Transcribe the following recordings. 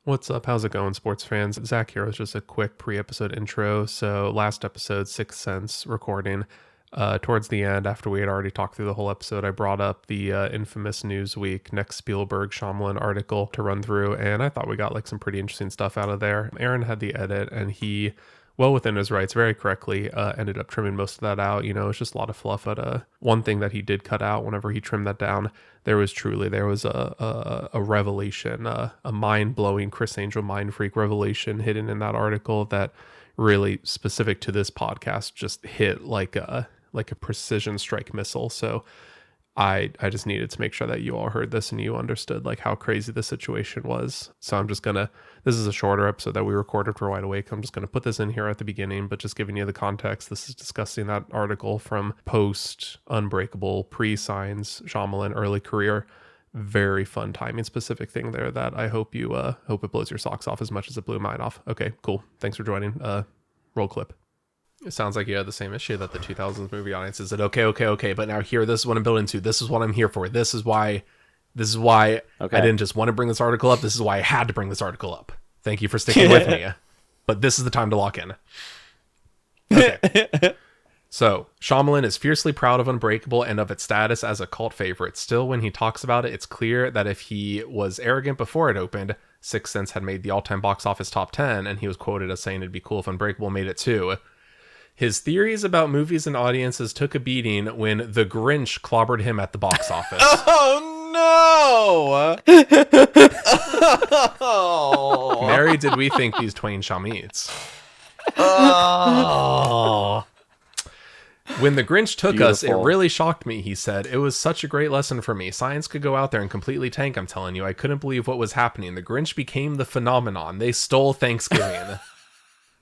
What's up? How's it going, sports fans? Zach here with just a quick pre-episode intro. So last episode, Sixth Sense recording, towards the end, after we had already talked through the whole episode, I brought up the infamous Newsweek next Spielberg Shyamalan article to run through, and I thought we got like some pretty interesting stuff out of there. Aaron had the edit, and he, well within his rights, very correctly ended up trimming most of that out. You know, it's just a lot of fluff. But one thing that he did cut out whenever he trimmed that down, there was a revelation, a mind-blowing Chris Angel mind freak revelation hidden in that article that really, specific to this podcast, just hit like a precision strike missile. So I just needed to make sure that you all heard this and you understood like how crazy the situation was. So I'm just gonna, this is a shorter episode that we recorded for Wide Awake. I'm just gonna put this in here at the beginning, but just giving you the context. This is discussing that article from post Unbreakable, pre-Signs, Shyamalan, early career. Very fun timing specific thing there that I hope you hope it blows your socks off as much as it blew mine off. Okay, cool. Thanks for joining. Roll clip. It sounds like you had the same issue that the 2000s movie audience is. Okay, but now here, this is what I'm building to. This is what I'm here for. This is why okay. I didn't just want to bring this article up. This is why I had to bring this article up. Thank you for sticking with me. But this is the time to lock in. Okay. So, Shyamalan is fiercely proud of Unbreakable and of its status as a cult favorite. Still, when he talks about it, it's clear that if he was arrogant before it opened, Sixth Sense had made the all-time box office top 10, and he was quoted as saying it'd be cool if Unbreakable made it too. His theories about movies and audiences took a beating when The Grinch clobbered him at the box office. Oh, no! Oh. Mary, did we think these twain shall meet? Oh. When The Grinch took Beautiful. us, it really shocked me, he said. It was such a great lesson for me. Science could go out there and completely tank, I'm telling you. I couldn't believe what was happening. The Grinch became the phenomenon. They stole Thanksgiving.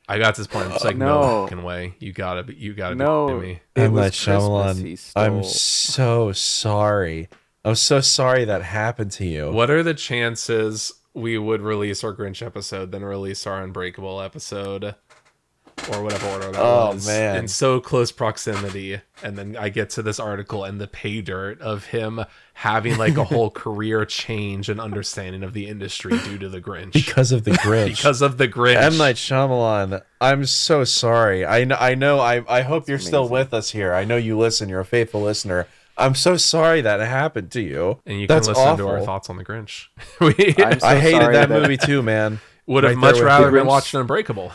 I got to this point. I'm just like, no fucking way. You gotta be kidding me. M. Night Shyamalan, I'm so sorry. I'm so sorry that happened to you. What are the chances we would release our Grinch episode, then release our Unbreakable episode, or whatever order that was, man, in so close proximity? And then I get to this article and the pay dirt of him having like a whole career change and understanding of the industry due to the Grinch. Because of the Grinch. Because of the Grinch. M. Night Shyamalan, I'm so sorry. I know. I hope you're still with us here. I know you listen. You're a faithful listener. I'm so sorry that happened to you. And you That's can listen awful. to our thoughts on the Grinch. I hated that movie too, man. Would have much rather been watching Unbreakable.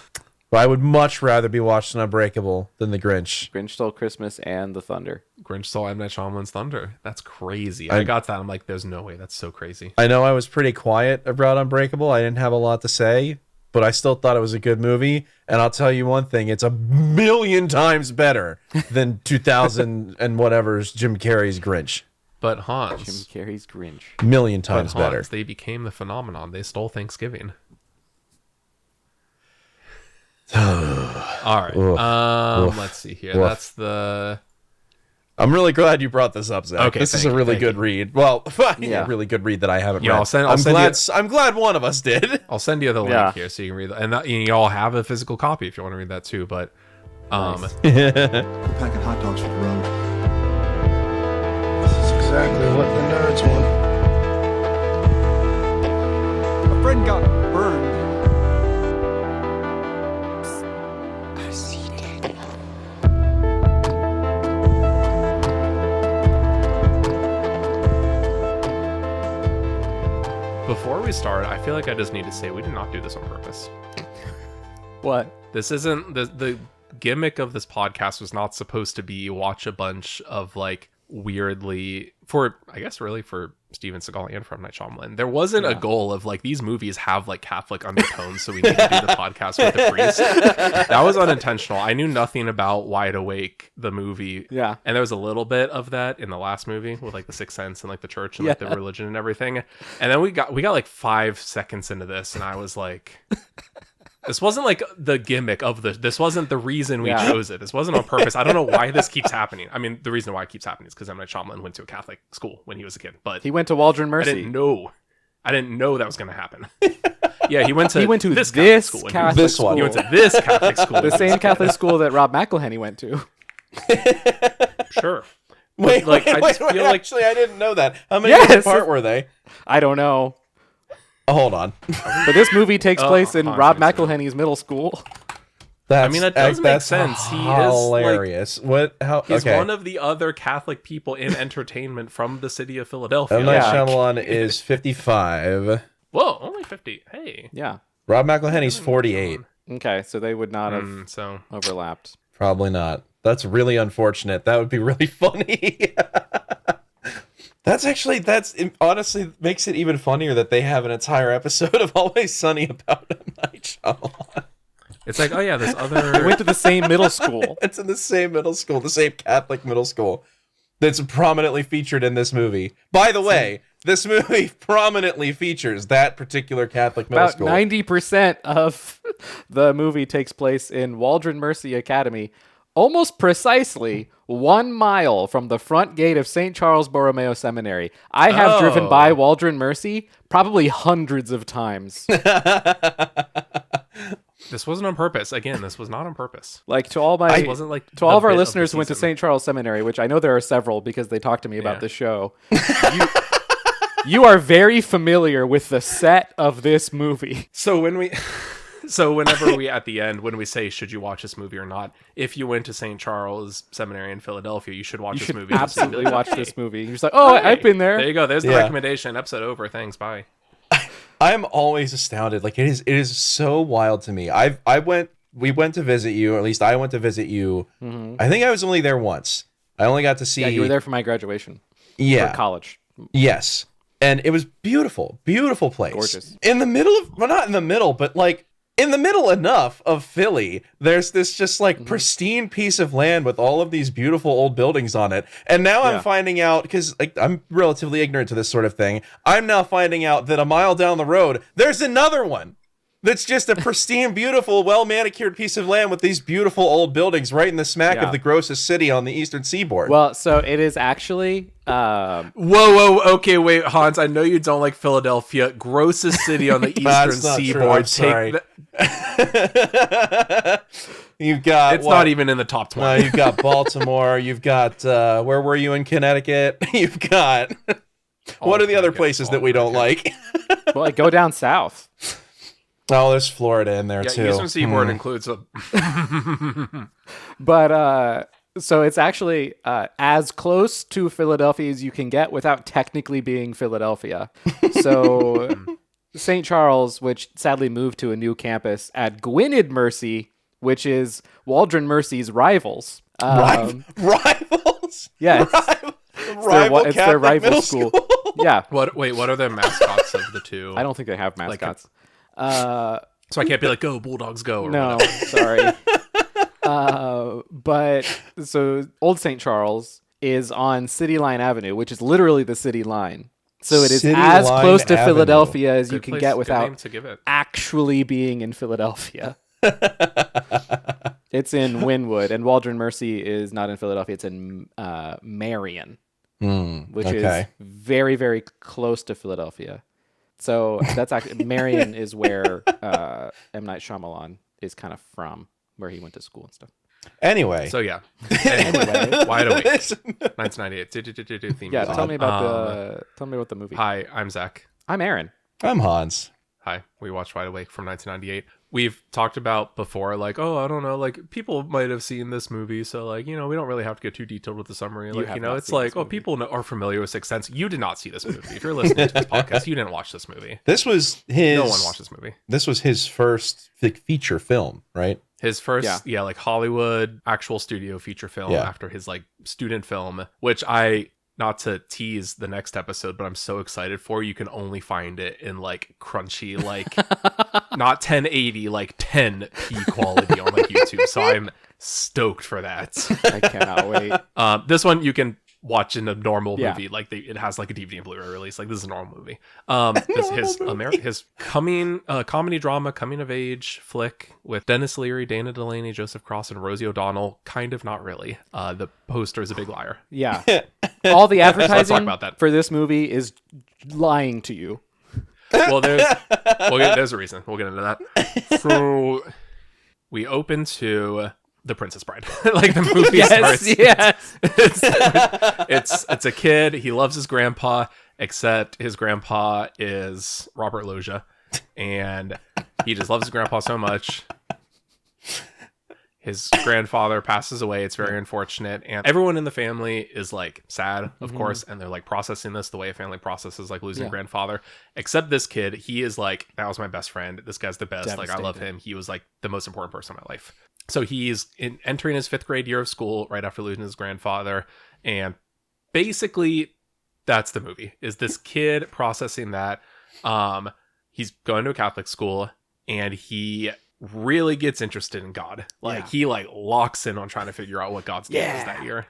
But I would much rather be watching Unbreakable than The Grinch. Grinch Stole Christmas and The Thunder. Grinch Stole M. Night Shyamalan's Thunder. That's crazy. I got that. I'm like, there's no way. That's so crazy. I know I was pretty quiet about Unbreakable. I didn't have a lot to say, but I still thought it was a good movie. And I'll tell you one thing. It's a million times better than 2000 and whatever's Jim Carrey's Grinch. But Hans. Jim Carrey's Grinch. Million times better. They became the phenomenon. They stole Thanksgiving. All right. Let's see here. That's the. I'm really glad you brought this up, Zach. Okay, this is a really good read. Well, yeah, a really good read that I haven't read. I'm glad one of us did. I'll send you the link here so you can read it. And you all have a physical copy if you want to read that too. But Nice. We're packing hot dogs for the road. That's exactly what the nerds want. A friend got burned. Before we start, I feel like I just need to say we did not do this on purpose. What? This isn't the gimmick of this podcast was not supposed to be watch a bunch of like weirdly for Steven Seagal and from Night Shyamalan. There wasn't a goal of like these movies have like Catholic undertones, so we need to do the podcast with the priest. That was unintentional. I knew nothing about Wide Awake, the movie. Yeah. And there was a little bit of that in the last movie with like the Sixth Sense and like the church and like the religion and everything. And then we got like 5 seconds into this and I was like, this wasn't like the gimmick of this wasn't the reason we chose it. This wasn't on purpose. I don't know why this keeps happening. I mean, the reason why it keeps happening is because M. Night Shyamalan went to a Catholic school when he was a kid. But he went to Waldron Mercy. I didn't know that was going to happen. Yeah, he went to this Catholic school. This one. He went to this Catholic school. The same Catholic school that Rob McElhenney went to. Sure. Wait, like, I just feel like actually, I didn't know that. How many years apart were they? I don't know. hold on. But this movie takes place in Honk Rob Shoo Meemeemeemeee. McElhenney's middle school. That's, mean, that does make that's sense. He is, hilarious. What? How? He's okay. one of the other Catholic people in entertainment from the city of Philadelphia. M. Night Yeah. Shyamalan is 55. Whoa, only 50. Hey. Yeah. Rob McElhenney's 48. Okay, so they would not have So overlapped. Probably not. That's really unfortunate. That would be really funny. That's honestly makes it even funnier that they have an entire episode of Always Sunny about M. Night Shyamalan. it's like, oh yeah, this They other. went to the same middle school. It's in the same middle school, the same Catholic middle school that's prominently featured in this movie. By the way, this movie prominently features that particular Catholic middle About school. 90% of the movie takes place in Waldron Mercy Academy, almost precisely 1 mile from the front gate of St. Charles Borromeo Seminary. I have driven by Waldron Mercy probably hundreds of times. This wasn't on purpose. Again, this was not on purpose. Like to all my It wasn't like to all of our the bit listeners the who went to season. St. Charles Seminary, which I know there are several because they talked to me about Yeah. the show. You are very familiar with the set of this movie. So whenever we at the end when we say should you watch this movie or not, if you went to St. Charles Seminary in Philadelphia, you should watch You this should movie. absolutely watch this movie. You're just like, oh, I've been there. There you go. There's the Yeah. recommendation. Episode over. Thanks. Bye. I'm always astounded. Like it is so wild to me. We went to visit you, or at least I went to visit you. I think I was only there once. I only got to see. Yeah, you were there for my graduation. Yeah. For college. Yes. And it was beautiful, beautiful place. Gorgeous. In the middle of, well, not in the middle, but like in the middle enough of Philly, there's this just like pristine piece of land with all of these beautiful old buildings on it. And now I'm Yeah. finding out, because like, I'm relatively ignorant to this sort of thing, I'm now finding out that a mile down the road, there's another one. That's just a pristine, beautiful, well-manicured piece of land with these beautiful old buildings right in the smack Yeah. of the grossest city on the eastern seaboard. Well, so it is actually Whoa. Okay, wait, Hans. I know you don't like Philadelphia. Grossest city on the That's eastern not true. seaboard. I'm sorry. You've got It's what? not even in the top 20. You've got Baltimore. You've got where were you in Connecticut? You've got what are the other Connecticut, places that all we don't like? well, like go down south. Oh, there's Florida in there Yeah, too. eastern seaboard includes a. But so it's actually as close to Philadelphia as you can get without technically being Philadelphia. So St. Charles, which sadly moved to a new campus at Gwynedd Mercy, which is Waldron Mercy's rivals. Rivals. Yeah, Rival it's their Catholic rival middle school. Yeah, What are the mascots of the two? I don't think they have mascots. So I can't be like, go Bulldogs, go. Or No, whatever. sorry. But so Old St. Charles is on City Line Avenue, which is literally the city line. So it is City as Line close to Avenue. Philadelphia as you Good can place, get good name without to give it. actually being in Philadelphia. It's in Wynwood, and Waldron Mercy is not in Philadelphia. It's in Marion, which is very, very close to Philadelphia. So that's actually Marion is where M. Night Shyamalan is kind of from, where he went to school and stuff. Anyway, So yeah. Anyway, Wide Awake. 1998. Theme yeah, music. tell me about the movie. Hi, I'm Zach. I'm Aaron. I'm Hans. Hi, we watched Wide Awake from 1998. We've talked about before, like, oh, I don't know, like, people might have seen this movie, so, like, you know, we don't really have to get too detailed with the summary. Like, have you know, not it's seen like, this oh, movie. people are familiar with Sixth Sense. You did not see this movie. If you're listening to this podcast, you didn't watch this movie. This was his. No one watched this movie. This was his first feature film, right? His first, Yeah. like, Hollywood actual studio feature film Yeah. after his, like, student film, which not to tease the next episode, but I'm so excited for. You can only find it in like crunchy, like not 1080, like 10p quality on like YouTube. So I'm stoked for that. I cannot wait. This one you can watch in a normal Yeah. movie. Like it has like a DVD and Blu-ray release. Like this is a normal movie. His comedy drama coming of age flick with Dennis Leary, Dana Delaney, Joseph Cross, and Rosie O'Donnell. Kind of not really. The poster is a big liar. Yeah. All the advertising about that. for this movie is lying to you. Well, there's a reason. We'll get into that. So we open to The Princess Bride. Like the movie starts. yes. It's a kid. He loves his grandpa, except his grandpa is Robert Loggia, and he just loves his grandpa so much. His grandfather passes away. It's very unfortunate. And everyone in the family is like sad, of course. And they're like processing this the way a family processes like losing a grandfather. Except this kid, he is like, that was my best friend. This guy's the best. Like, I love him. He was like the most important person in my life. So he's entering his 5th grade year of school right after losing his grandfather. And basically, that's the movie, is this kid processing that. He's going to a Catholic school and he really gets interested in God. Like he like locks in on trying to figure out what God's deal is that year.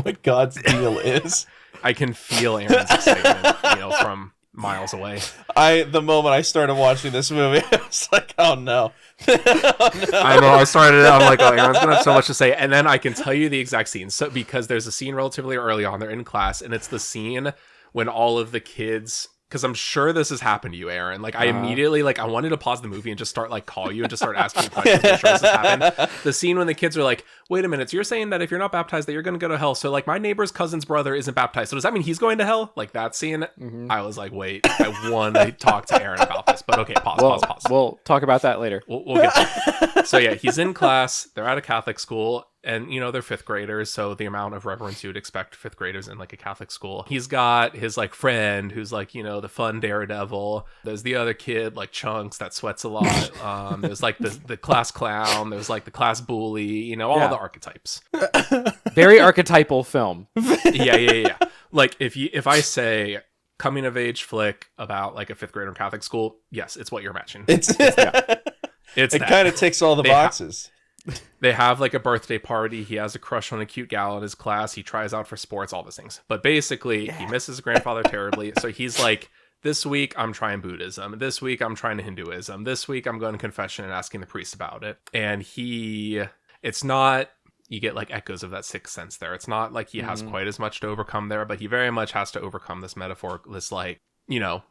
What God's deal is. I can feel Aaron's excitement, from miles away. The moment I started watching this movie, I was like, oh no. I know, I started it, I'm like, oh, Aaron's gonna have so much to say. And then I can tell you the exact scene. So because there's a scene relatively early on, they're in class, and it's the scene when all of the kids, because I'm sure this has happened to you, Aaron. Like, I immediately, like, I wanted to pause the movie and just start, like, call you and just start asking you questions. I'm sure this has happened. The scene when the kids are like, wait a minute, so you're saying that if you're not baptized, that you're going to go to hell. So, like, my neighbor's cousin's brother isn't baptized. So does that mean he's going to hell? Like, that scene, I was like, wait, I want to talk to Aaron about this. But okay, pause. We'll talk about that later. We'll get there. So, yeah, he's in class. They're at a Catholic school. And, they're 5th graders, so the amount of reverence you would expect 5th graders in, like, a Catholic school. He's got his, like, friend who's, like, the fun daredevil. There's the other kid, like, Chunks, that sweats a lot. There's, like, the class clown. There's, like, the class bully, all the archetypes. Very archetypal film. Yeah. Like, if I say coming-of-age flick about, like, a 5th grader in Catholic school, yes, it's what you're matching. It kind of ticks all the boxes. They have like a birthday party. He has a crush on a cute gal in his class. He tries out for sports, all those things. But basically, he misses his grandfather terribly. So he's like, this week I'm trying Buddhism. This week I'm trying Hinduism. This week I'm going to confession and asking the priest about it. And it's not, you get like echoes of that Sixth Sense there. It's not like he has quite as much to overcome there, but he very much has to overcome this metaphor, this like,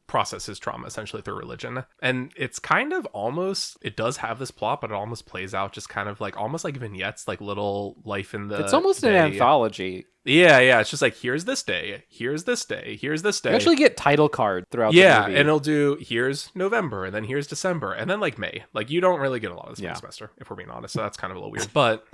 process his trauma essentially through religion. And it's kind of almost, it does have this plot, but it almost plays out just kind of like almost like vignettes, like little life in the It's almost an anthology. Yeah. It's just like, here's this day, here's this day, here's this day. You actually get title card throughout the movie. And it'll do, here's November, and then here's December, and then like May. Like, you don't really get a lot of this semester, if we're being honest. So that's kind of a little weird. But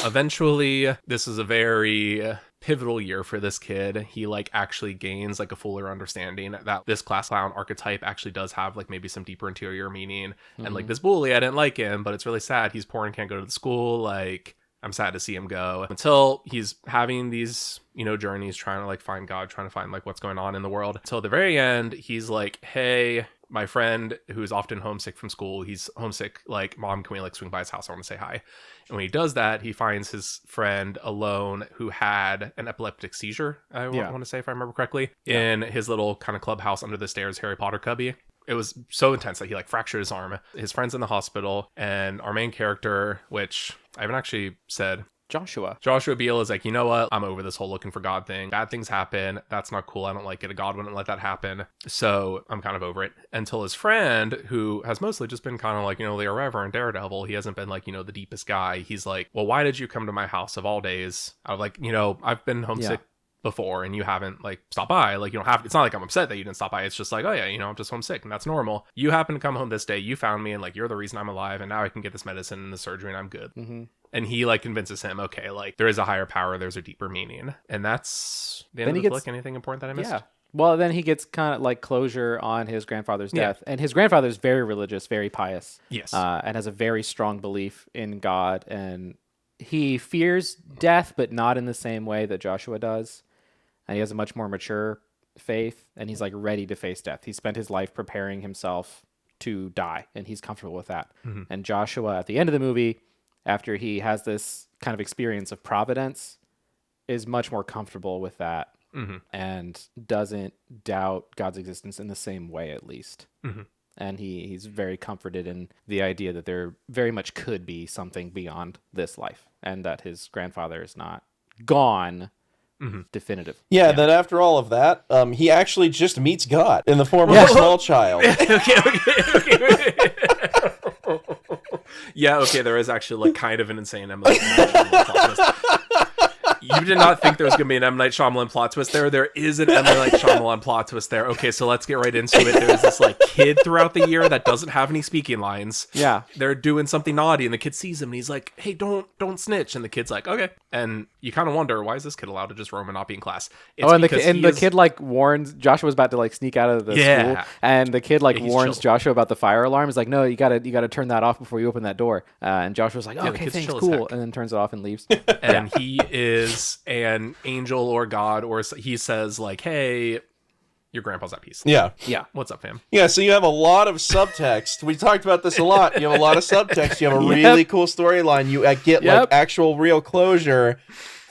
eventually, this is a very pivotal year for this kid. He like actually gains like a fuller understanding that this class clown archetype actually does have like maybe some deeper interior meaning. And like this bully, I didn't like him, but it's really sad. He's poor and can't go to the school. Like, I'm sad to see him go, until he's having these, journeys, trying to like find God, trying to find like what's going on in the world. Until the very end, he's like, hey, my friend who's often homesick from school, he's homesick, like, Mom, can we like swing by his house? I want to say hi. And when he does that, he finds his friend alone who had an epileptic seizure, I want to say, if I remember correctly, in his little kind of clubhouse under the stairs Harry Potter cubby. It was so intense that he like fractured his arm. His friend's in the hospital, and our main character, which I haven't actually said, Joshua Beale, is like, you know what? I'm over this whole looking for God thing. Bad things happen. That's not cool. I don't like it. A God wouldn't let that happen. So I'm kind of over it. Until his friend, who has mostly just been kind of like, the irreverent daredevil, he hasn't been like, the deepest guy. He's like, well, why did you come to my house of all days? I was like, I've been homesick before and you haven't like stopped by. Like, you don't have, it's not like I'm upset that you didn't stop by. It's just like, oh yeah, I'm just homesick, and that's normal. You happen to come home this day. You found me, and like, you're the reason I'm alive, and now I can get this medicine and the surgery, and I'm good. And he like convinces him, okay, like there is a higher power, there's a deeper meaning. And that's the end of the flick. Anything important that I missed? Yeah. Well, then he gets kind of like closure on his grandfather's death. And his grandfather's very religious, very pious. Yes. And has a very strong belief in God. And he fears death, but not in the same way that Joshua does. And he has a much more mature faith, and he's like ready to face death. He spent his life preparing himself to die, and he's comfortable with that. And Joshua, at the end of the movie, after he has this kind of experience of providence, is much more comfortable with that and doesn't doubt God's existence in the same way, at least. And he's very comforted in the idea that there very much could be something beyond this life, and that his grandfather is not gone. Definitive. Yeah, that after all of that, he actually just meets God in the form of a small child. Okay. Yeah, okay, there is actually like kind of an insane You did not think there was going to be an M. Night Shyamalan plot twist there. There is an M. Night Shyamalan plot twist there. Okay, so let's get right into it. There's this like kid throughout the year that doesn't have any speaking lines. Yeah. They're doing something naughty, and the kid sees him, and he's like, "Hey, don't snitch." And the kid's like, "Okay." And you kind of wonder, why is this kid allowed to just roam and not be in class? It's And because the kid like warns Joshua's about to like sneak out of the school, and the kid like he's warns chill. Joshua about the fire alarm. He's like, "No, you gotta turn that off before you open that door." And Joshua's like, the "Okay, kid's thanks, chill as cool," heck. and then turns it off and leaves. and he is an angel or god, or he says like, "Hey, your grandpa's at peace." Yeah. Yeah. What's up, fam? Yeah, so you have a lot of subtext. We talked about this a lot. You have a lot of subtext. You have a really cool storyline. You get like Yep. actual real closure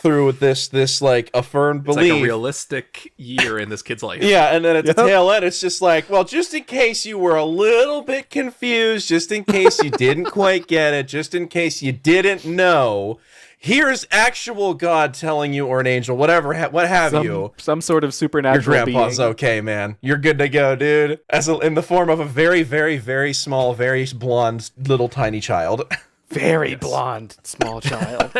through this like affirmed It's belief. like a realistic year in this kid's life. Yeah, and then at the tail end, it's just like, well, just in case you were a little bit confused, just in case you didn't quite get it, just in case you didn't know, here's actual God telling you, or an angel, whatever, what have you. Some sort of Your supernatural grandpa's being. okay, man. You're good to go, dude. In the form of a very, very, very small, very blonde, little tiny child. Very blonde, small child.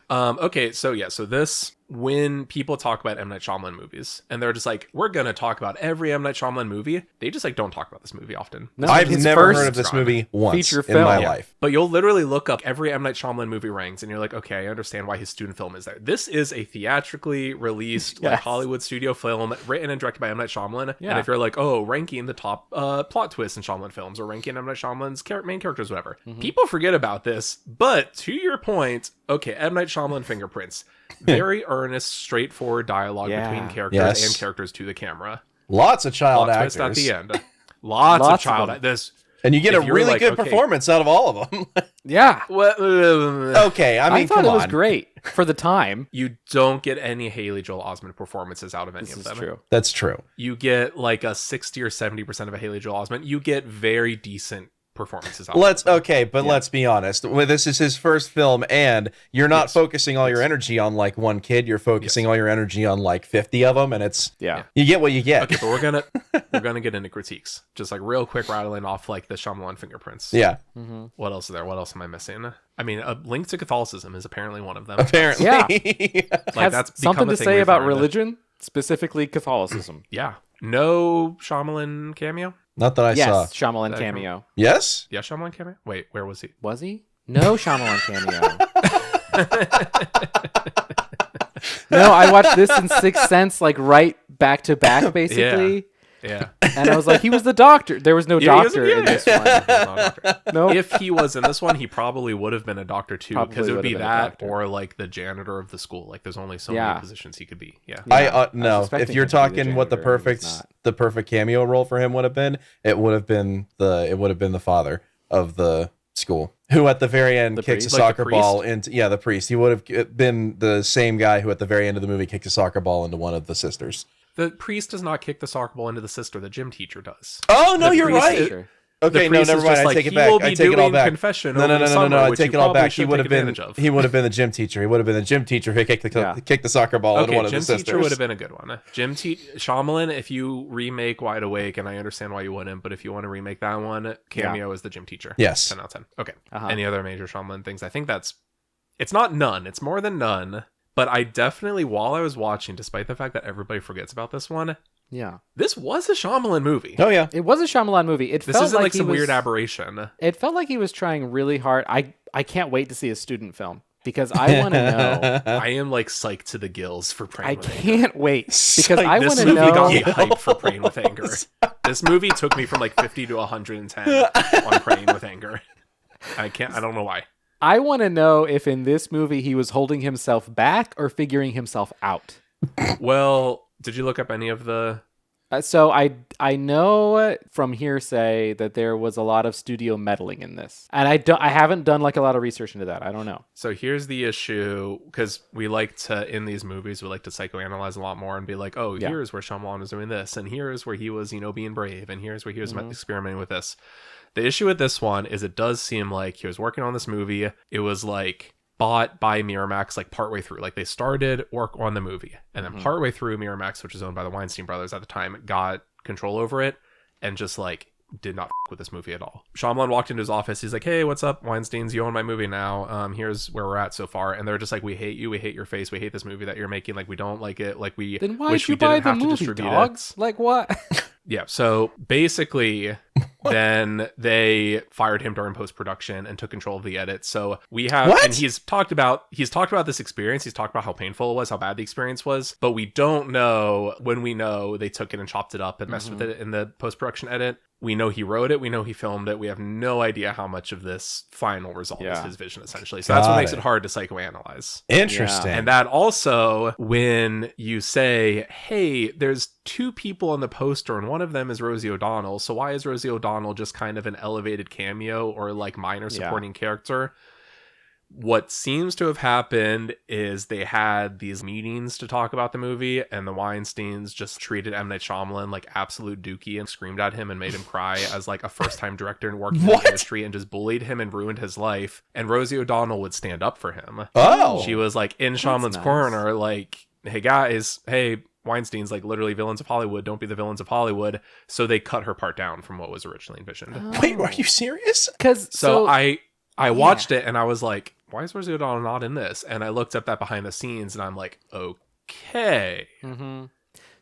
Okay, so this, when people talk about M. Night Shyamalan movies, and they're just like, we're gonna talk about every M. Night Shyamalan movie, they just like don't talk about this movie often. No, I've his never first heard of this movie once feature in my film. life. But you'll literally look up every M. Night Shyamalan movie ranks, and you're like, okay, I understand why his student film is there. This is a theatrically released like Yes. Hollywood studio film written and directed by M. Night Shyamalan. Yeah. And if you're like, oh, ranking the top plot twists in Shyamalan films, or ranking M. Night Shyamalan's main characters, whatever, people forget about this. But to your point, okay, M. Night Shyamalan fingerprints. Very earnest, straightforward dialogue Yeah. between characters Yes. and characters to the camera. Lots of child Plot actors. twist at the end. Lots of Lots of child. them. This. And you get a If you're really like, good okay. performance out of all of them. Yeah. Okay, I mean, thought come it was on. great for the time. You don't get any Haley Joel Osment performances out of any This of is them. true. That's true. You get like a 60 or 70% of a Haley Joel Osment. You get very decent performances out Let's of them. okay, but let's be honest. Well, this is his first film, and you're not focusing all your energy on like one kid. You're focusing all your energy on like 50 of them, and it's Yeah. you get what you get. Okay, but we're gonna get into critiques. Just like real quick, rattling off like the Shyamalan fingerprints. Yeah, What else is there? What else am I missing? I mean, a link to Catholicism is apparently one of them. apparently. Yeah. Like Has that's become something a to thing say we've about learned. religion, specifically Catholicism. Yeah. No Shyamalan cameo. Not that I saw. Yes, Shyamalan cameo. Yes. Yeah, Shyamalan cameo. Wait, where was he? Was he? No Shyamalan cameo. No, I watched this in Sixth Sense, like right back to back, basically. Yeah. And I was like, he was the doctor. There was no Yeah, he was- doctor yeah, in this yeah. one. He was not a doctor. No. If he was in this one, he probably would have been a doctor too, because Probably it would be would have been a that doctor. or like the janitor of the school. Like, there's only so Yeah. many positions he could be. Yeah. I no. If suspecting you're him to be the talking what the janitor, and he's perfect not. cameo role for him would have been, it would have been the father of the school, who at the very end kicks priest? a Like the soccer ball priest? into the priest. He would have been the same guy who at the very end of the movie kicked a soccer ball into one of the sisters. The priest does not kick the soccer ball into the sister. The gym teacher does. Oh no, The you're priest right. is- Sure. Okay, the no, priest never is mind. just I like, take it he back. will be I take it all doing back. confession No, over no, no, the no, summer, no. I which take you it all probably back. He should would take have been. advantage of. He would have been the gym teacher. He would have been the gym teacher who kicked the soccer ball into Okay, one of gym the sisters. teacher would have been a good one. Shyamalan, if you remake Wide Awake, and I understand why you wouldn't, but if you want to remake that one, cameo is the gym teacher. Yes. 10 out of 10. Okay. Uh-huh. Any other major Shyamalan things? I think it's not none. It's more than none. But I definitely, while I was watching, despite the fact that everybody forgets about this one, Yeah. this was a Shyamalan movie. Oh yeah. It was a Shyamalan movie. It This felt isn't like he some was, weird aberration. It felt like he was trying really hard. I can't wait to see a student film because I want to know. I am like psyched to the gills for Praying I with Anger. can't wait because I This want to movie know. got me hyped for Praying with Anger. This movie took me from like 50 to 110 on Praying with Anger. I don't know why. I want to know if in this movie he was holding himself back or figuring himself out. Well, did you look up any of the... So I know from hearsay that there was a lot of studio meddling in this, and I haven't done like a lot of research into that. I don't know. So here's the issue, because we like to, in these movies, we like to psychoanalyze a lot more and be like, oh, Yeah. here's where Shyamalan was doing this, and here's where he was, being brave, and here's where he was experimenting with this. The issue with this one is it does seem like he was working on this movie. It was like bought by Miramax like partway through. Like they started work on the movie, and then partway through, Miramax, which is owned by the Weinstein brothers at the time, got control over it and just like did not with this movie at all. Shyamalan walked into his office. He's like, "Hey, what's up, Weinsteins? You own my movie now. Here's where we're at so far." And they're just like, "We hate you. We hate your face. We hate this movie that you're making. Like, we don't like it. Like, we Then why wish did you we buy didn't the have to movie, distribute dogs? it." Like what? Yeah. So basically, then they fired him during post-production and took control of the edit. So we have, What? and he's talked about this experience. He's talked about how painful it was, how bad the experience was, but we don't know. When we know they took it and chopped it up and messed with it in the post-production edit, we know he wrote it. We know he filmed it. We have no idea how much of this final result is his vision, essentially. So that's what makes it hard to psychoanalyze. Interesting. And that also, when you say, hey, there's two people on the poster and one of them is Rosie O'Donnell. So why is Rosie O'Donnell just kind of an elevated cameo or like minor supporting character? What seems to have happened is they had these meetings to talk about the movie, and the Weinsteins just treated M. Night Shyamalan like absolute dookie and screamed at him and made him cry as like a first-time director and working in the industry, and just bullied him and ruined his life. And Rosie O'Donnell would stand up for him. Oh. She was like in Shyamalan's corner, like, hey guys, hey, Weinstein's like literally villains of Hollywood. Don't be the villains of Hollywood. So they cut her part down from what was originally envisioned. Wait, are you serious? Because So I watched it and I was like, why is Rosie O'Donnell not in this? And I looked up that behind the scenes and I'm like, okay.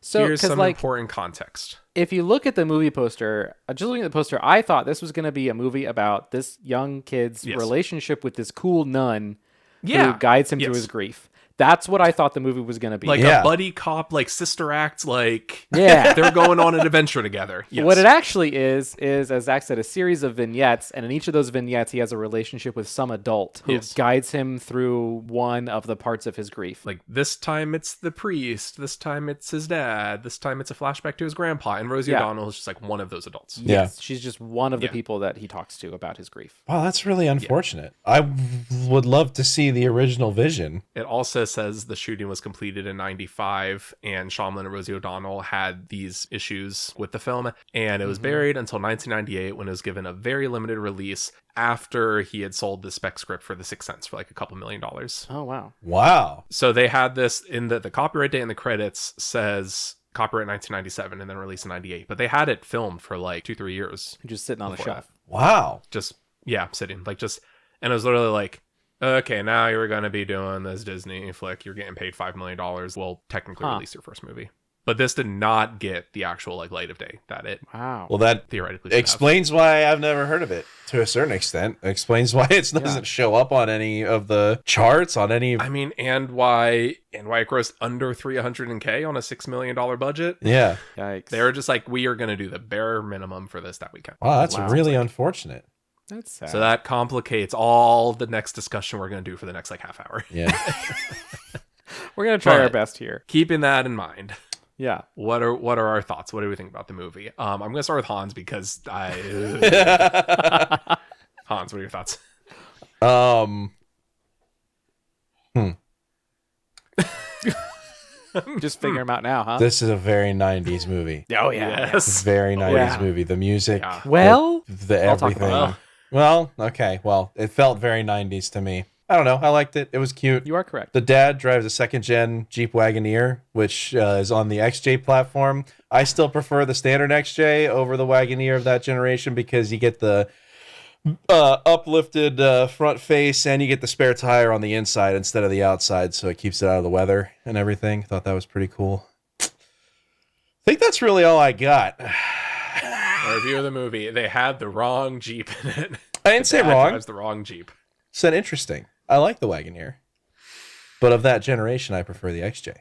So here's some like, important context. if you look at the movie poster, just looking at the poster, I thought this was going to be a movie about this young kid's relationship with this cool nun who guides him through his grief. That's what I thought the movie was going to be. Like a buddy cop, like sister act, like Yeah. they're going on an adventure together. Yes. What it actually is, as Zach said, a series of vignettes, and in each of those vignettes, he has a relationship with some adult who guides him through one of the parts of his grief. Like this time it's the priest, this time it's his dad, this time it's a flashback to his grandpa, and Rosie O'Donnell is just like one of those adults. Yes, she's just one of the people that he talks to about his grief. Wow, that's really unfortunate. I would love to see the original vision. It also says the shooting was completed in 95 and Shyamalan and Rosie O'Donnell had these issues with the film, and it was buried until 1998 when it was given a very limited release after he had sold the spec script for The Sixth Sense for like a couple $1 million. Oh, wow. Wow. So they had this in the copyright date in the credits says copyright 1997 and then released in 98, but they had it filmed for like 2-3 years. Just sitting on a shelf. Wow. Just, sitting like just, and it was literally like, okay, now you're going to be doing this Disney flick. You're getting paid $5 million. We'll technically release your first movie. But this did not get the actual like light of day that it Well, that theoretically should explains why I've never heard of it to a certain extent. It explains why it doesn't show up on any of the charts on any. I mean, and why it grossed under $300K on a $6 million budget. Yeah. Yikes. They're just like, we are going to do the bare minimum for this that weekend. Wow, that's really unfortunate. That's sad. So that complicates all the next discussion we're going to do for the next like half hour. Yeah. We're going to try our But best here. Keeping that in mind. Yeah. What are our thoughts? What do we think about the movie? I'm going to start with Hans because Hans, what are your thoughts? Just figure them out now, huh? This is a very 90s movie. Oh, yeah. Yes. Very 90s movie. The music, Well, the I'll talk everything. about it. Well, okay. Well, it felt very 90s to me. I don't know. I liked it. It was cute. you are correct. The dad drives a second-gen Jeep Wagoneer, which is on the XJ platform. I still prefer the standard XJ over the Wagoneer of that generation because you get the uplifted front face and you get the spare tire on the inside instead of the outside, so it keeps it out of the weather and everything. Thought that was pretty cool. I think that's really all I got. A review of the movie. They had the wrong Jeep in it. I didn't say Dad wrong. drives the wrong Jeep. Said interesting. I like the Wagoneer. But of that generation, I prefer the XJ.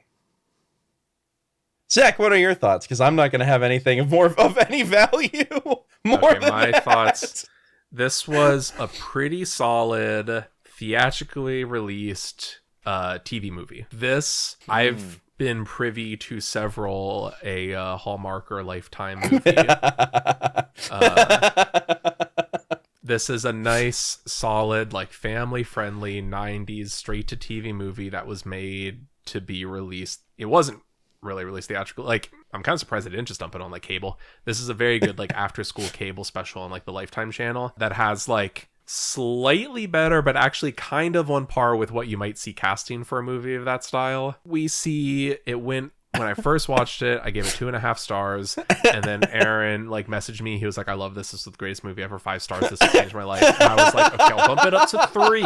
Zach, what are your thoughts? Because I'm not going to have anything of any value more than My that. thoughts. This was a pretty solid, theatrically released TV movie. This, I've been privy to several a Hallmark or Lifetime movie. This is a nice, solid, like family-friendly 90s straight-to-TV movie that was made to be released. It wasn't really released theatrically. Like, I'm kind of surprised they didn't just dump it on like cable. This is a very good like after-school cable special on like the Lifetime channel that has like slightly better, but actually kind of on par with what you might see casting for a movie of that style. We see it went When I first watched it, I gave it 2.5 stars, and then Aaron like messaged me. He was like, "I love this. This is the greatest movie ever. 5 stars. This will change my life." And I was like, "Okay, I'll bump it up to 3."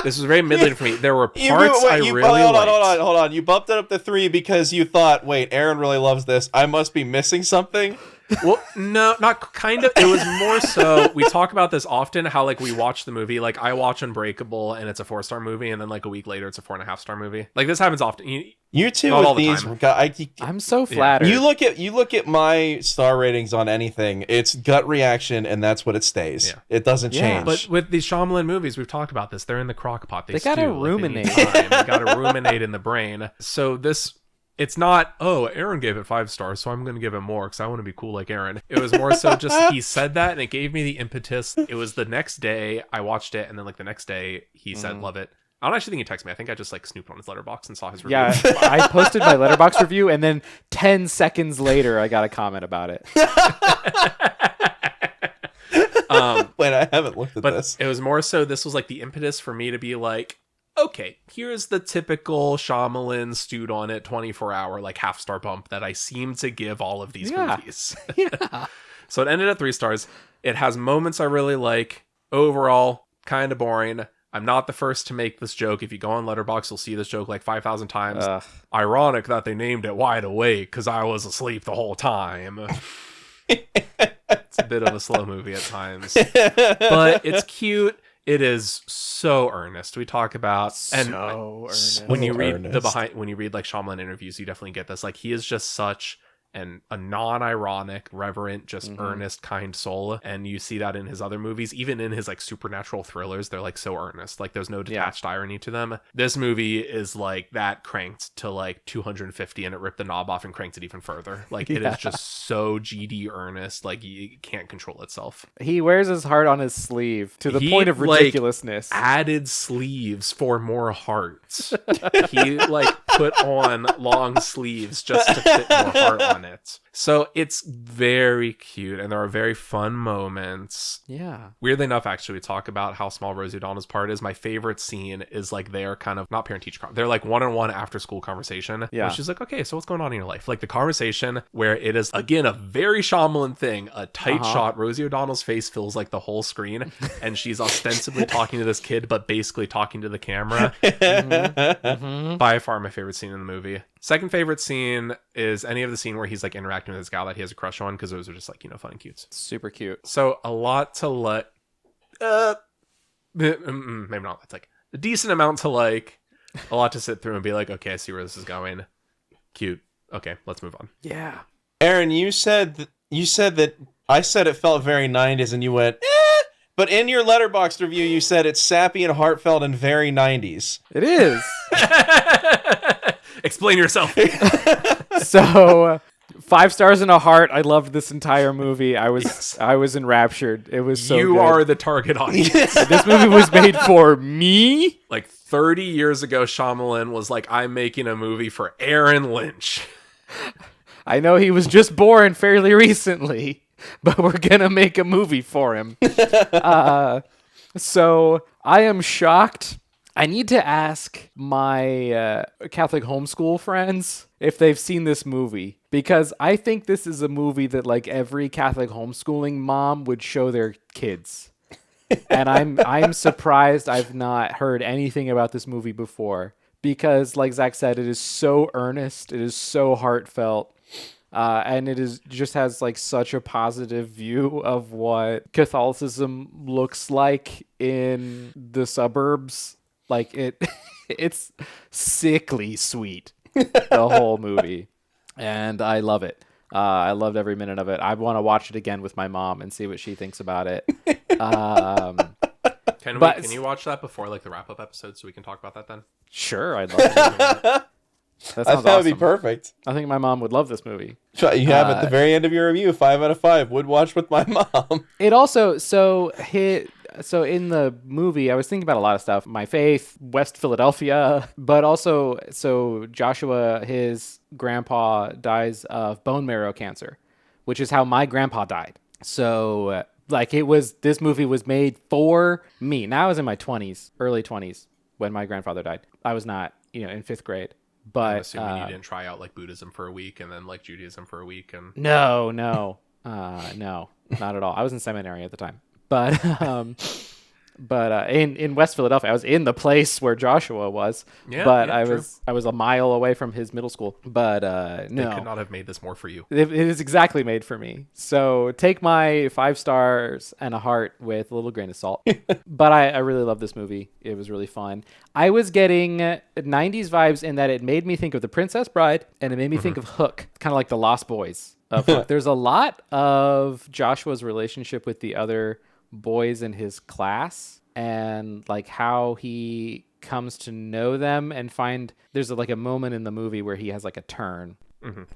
This was very middling for me. There were parts I really liked. Hold on. You bumped it up to 3 because you thought, wait, Aaron really loves this. I must be missing something. Well, no, not kind of. It was more so, we talk about this often, how like we watch the movie, like I watch Unbreakable and it's a 4-star movie, and then like a week later it's a 4.5-star movie. Like this happens often. You too Not all with the these. time. I'm so flattered. You look at my star ratings on anything. It's gut reaction, and that's what it stays. Yeah. It doesn't Yeah. change. But with these Shyamalan movies, we've talked about this. They're in the crock pot. They gotta stew, like, ruminate. They need time. They gotta ruminate in the brain. So this, it's not, oh, Aaron gave it 5 stars, so I'm going to give it more because I want to be cool like Aaron. It was more so just he said that, and it gave me the impetus. It was the next day I watched it, and then like the next day he said, love it. I don't actually think he texted me. I think I just like snooped on his letterbox and saut his review. Yeah, I posted my Letterboxd review, and then 10 seconds later, I got a comment about it. Wait, I haven't looked at But this. it was more so, this was like the impetus for me to be like, okay, here's the typical Shyamalan stewed on it 24-hour like half-star bump that I seem to give all of these movies. Yeah. So it ended at 3 stars. It has moments I really like. Overall, kind of boring. I'm not the first to make this joke. If you go on Letterboxd, you'll see this joke like 5,000 times. Ironic that they named it Wide Awake because I was asleep the whole time. It's a bit of a slow movie at times, but it's cute. It is so earnest. We talk about, and earnest. when you read earnest. when you read like Shyamalan interviews, you definitely get this. Like he is just such a non-ironic, reverent, just earnest, kind soul, and you see that in his other movies, even in his like supernatural thrillers. They're like so earnest, like there's no detached irony to them. This movie is like that cranked to like 250, and it ripped the knob off and cranked it even further. Like it is just so GD earnest, like it can't control itself. He wears his heart on his sleeve to the He, point of like, ridiculousness. Added sleeves for more hearts. He like put on long sleeves just to fit more heart on it. So it's very cute, and there are very fun moments. Yeah. Weirdly enough, actually, we talk about how small Rosie O'Donnell's part is. My favorite scene is like they're kind of not parent-teacher, they're like one-on-one after-school conversation. Yeah. Where she's like, okay, so what's going on in your life? Like the conversation where it is, again, a very Shyamalan thing, a tight shot. Rosie O'Donnell's face fills like the whole screen, and she's ostensibly talking to this kid, but basically talking to the camera. By far my favorite scene in the movie. Second favorite scene is any of the scene where he's like interacting with this gal that he has a crush on, because those are just like, you know, fun and cute. Super cute. So a lot to let maybe not, that's like a decent amount to like, a lot to sit through and be like, okay, I see where this is going. Cute. Okay, let's move on. Yeah. Aaron, you said that I said it felt very 90s, and you went, but in your Letterboxd review, you said it's sappy and heartfelt and very 90s. It is. Explain yourself. So 5 stars and a heart. I loved this entire movie. I was enraptured. It was so You good. are the target audience. This movie was made for me. Like 30 years ago, Shyamalan was like, I'm making a movie for Aaron Lynch. I know he was just born fairly recently, but we're gonna make a movie for him. So I am shocked. I need to ask my Catholic homeschool friends if they've seen this movie, because I think this is a movie that like every Catholic homeschooling mom would show their kids. And I'm surprised I've not heard anything about this movie before, because like Zach said, it is so earnest, it is so heartfelt. And it is just has like such a positive view of what Catholicism looks like in the suburbs. Like it's sickly sweet, the whole movie, and I love it. I loved every minute of it. I want to watch it again with my mom and see what she thinks about it. Can you watch that before like the wrap up episode so we can talk about that then? Sure, I'd love to. That sounds That would be awesome. perfect. I think my mom would love this movie. You have at the very end of your review, 5 out of 5 would watch with my mom. It also so in the movie, I was thinking about a lot of stuff. My faith, West Philadelphia, but also so Joshua, his grandpa dies of bone marrow cancer, which is how my grandpa died. So like this movie was made for me. Now I was in my 20s, early 20s when my grandfather died. I was not, in 5th grade. But I'm assuming you didn't try out like Buddhism for a week and then like Judaism for a week and no, not at all. I was in seminary at the time, but in West Philadelphia, I was in the place where Joshua was. Yeah, but yeah, I was a mile away from his middle school. But no, they could not have made this more for you. it is exactly made for me. So take my 5 stars and a heart with a little grain of salt. But I really love this movie. It was really fun. I was getting 90s vibes in that it made me think of The Princess Bride and it made me think of Hook, kind of like the Lost Boys of Hook. There's a lot of Joshua's relationship with the other boys in his class and like how he comes to know them and find there's like a moment in the movie where he has like a turn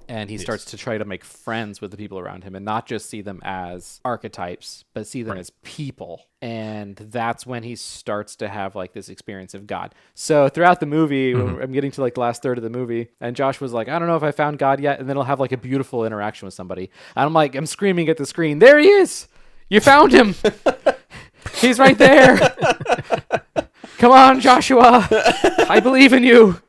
and he starts to try to make friends with the people around him and not just see them as archetypes but see them as people, and that's when he starts to have like this experience of God. So throughout the movie I'm getting to like the last third of the movie and Josh was like, I don't know if I found God yet, and then he'll have like a beautiful interaction with somebody and I'm screaming at the screen, there he is, you found him. He's right there. Come on, Joshua. I believe in you.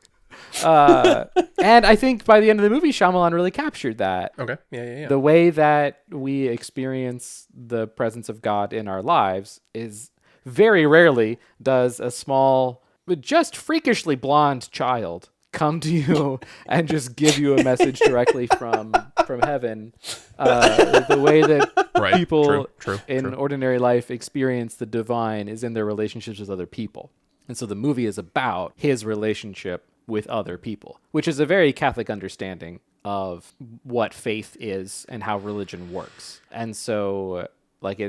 And I think by the end of the movie, Shyamalan really captured that. Okay. Yeah. The way that we experience the presence of God in our lives is very rarely does a small, but just freakishly blonde child come to you and just give you a message directly from heaven. The way that people in ordinary life experience the divine is in their relationships with other people. And so the movie is about his relationship with other people, which is a very Catholic understanding of what faith is and how religion works. And so like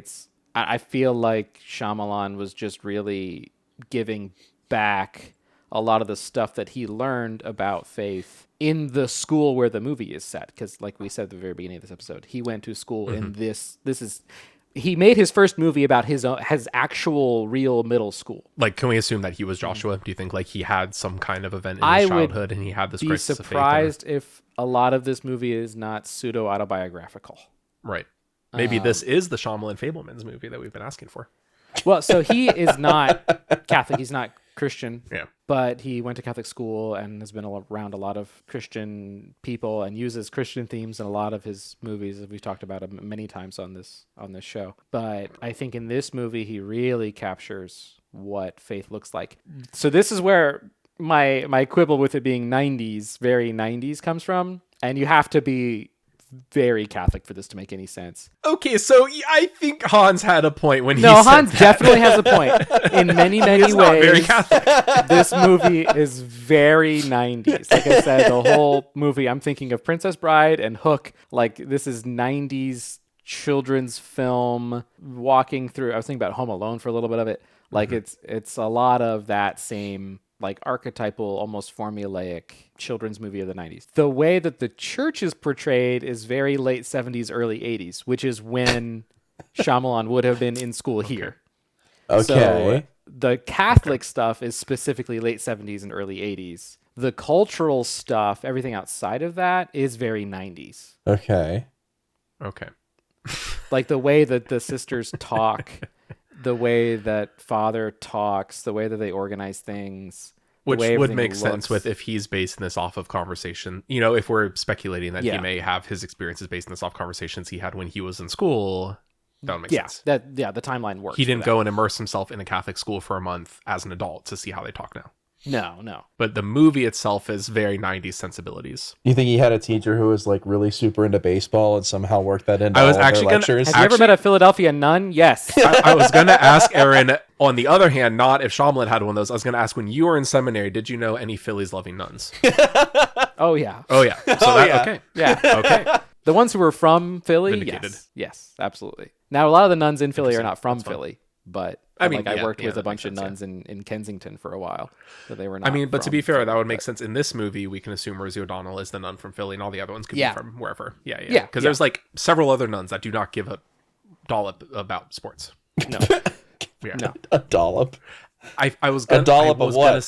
I feel like Shyamalan was just really giving back a lot of the stuff that he learned about faith in the school where the movie is set. Because like we said at the very beginning of this episode, he went to school in he made his first movie about his actual real middle school. Like, can we assume that he was Joshua? Do you think like he had some kind of event in his childhood and he had this crisis of faith? I'd be surprised if a lot of this movie is not pseudo-autobiographical. Right. Maybe this is the Shyamalan Fablemans movie that we've been asking for. Well, so he is not Catholic. He's not Christian. Yeah. But he went to Catholic school and has been around a lot of Christian people and uses Christian themes in a lot of his movies, as we've talked about many times on this show. But I think in this movie, he really captures what faith looks like. So this is where my quibble with it being 90s, very 90s comes from. And you have to be very Catholic for this to make any sense. Okay, so I think Hans had a point when he said Hans that. Definitely has a point. In many ways, not very Catholic. This movie is very 90s. Like I said, the whole movie, I'm thinking of Princess Bride and Hook. Like, this is 90s children's film walking through. I was thinking about Home Alone for a little bit of it. Like, it's a lot of that same like archetypal, almost formulaic children's movie of the 90s. The way that the church is portrayed is very late 70s, early 80s, which is when Shyamalan would have been in school here. Okay. So the Catholic stuff is specifically late 70s and early 80s. The cultural stuff, everything outside of that, is very 90s. Okay. Like the way that the sisters talk, the way that father talks, the way that they organize things. Which would make sense with if he's basing this off of conversation. You know, if we're speculating that he may have his experiences based on this off conversations he had when he was in school, that would make sense. The timeline works. He didn't go and immerse himself in a Catholic school for a month as an adult to see how they talk now. No. But the movie itself is very 90s sensibilities. You think he had a teacher who was like really super into baseball and somehow worked that into all of their lectures? Have you ever met a Philadelphia nun? Yes. I was going to ask Aaron, on the other hand, not if Shyamalan had one of those. I was going to ask, when you were in seminary, did you know any Phillies loving nuns? Oh, yeah. Okay. Yeah. Okay. The ones who were from Philly? Vindicated. Yes, absolutely. Now, a lot of the nuns in Philly are not from Philly, but I worked with a bunch of nuns in Kensington for a while. So they were not but to be fair, Philly, that would make sense. In this movie, we can assume Rosie O'Donnell is the nun from Philly, and all the other ones could be from wherever. Yeah. Because there's like several other nuns that do not give a dollop about sports. No. No. A dollop. I was gonna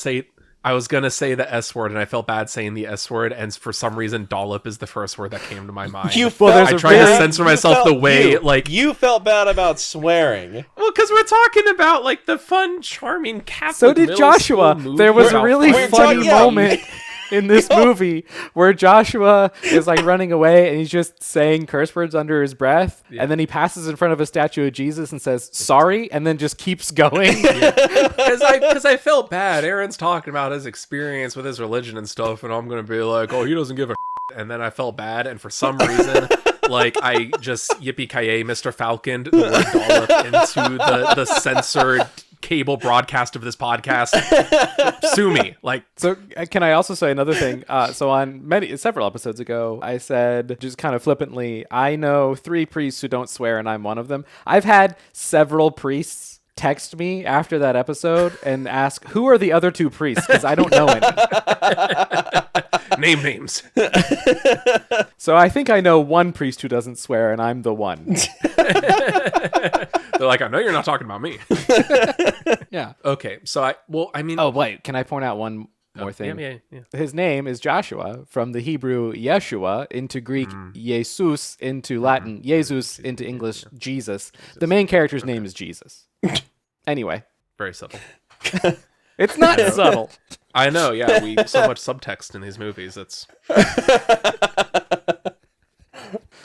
say the S word, and I felt bad saying the S word, and for some reason, dollop is the first word that came to my mind. I tried to censor myself the way you felt bad about swearing. Well, because we're talking about like the fun, charming Catholic. So did Joshua. There was a really funny moment. in this movie where Joshua is like running away and he's just saying curse words under his breath, and then he passes in front of a statue of Jesus and says sorry, and then just keeps going. Because I felt bad. Aaron's talking about his experience with his religion and stuff, and I'm gonna be like, oh, he doesn't give a and then I felt bad, and for some reason, like, I just yippee-ki-yay Mr. Falcon the word dollop into the censored cable broadcast of this podcast. Sue me. Like, So can I also say another thing? So on several episodes ago, I said just kind of flippantly, I know 3 priests who don't swear, and I'm one of them. I've had several priests text me after that episode and ask, who are the other 2 priests? Because I don't know any. name names. So I think I know 1 priest who doesn't swear, and I'm the one. They're like, I know you're not talking about me. Yeah. Okay, so I mean... Oh, wait, can I point out one more thing? Yeah. His name is Joshua, from the Hebrew Yeshua into Greek Jesus into Latin Jesus into English Jesus. The main character's name is Jesus. Anyway. Very subtle. It's not subtle. I know, yeah. We so much subtext in these movies. It's...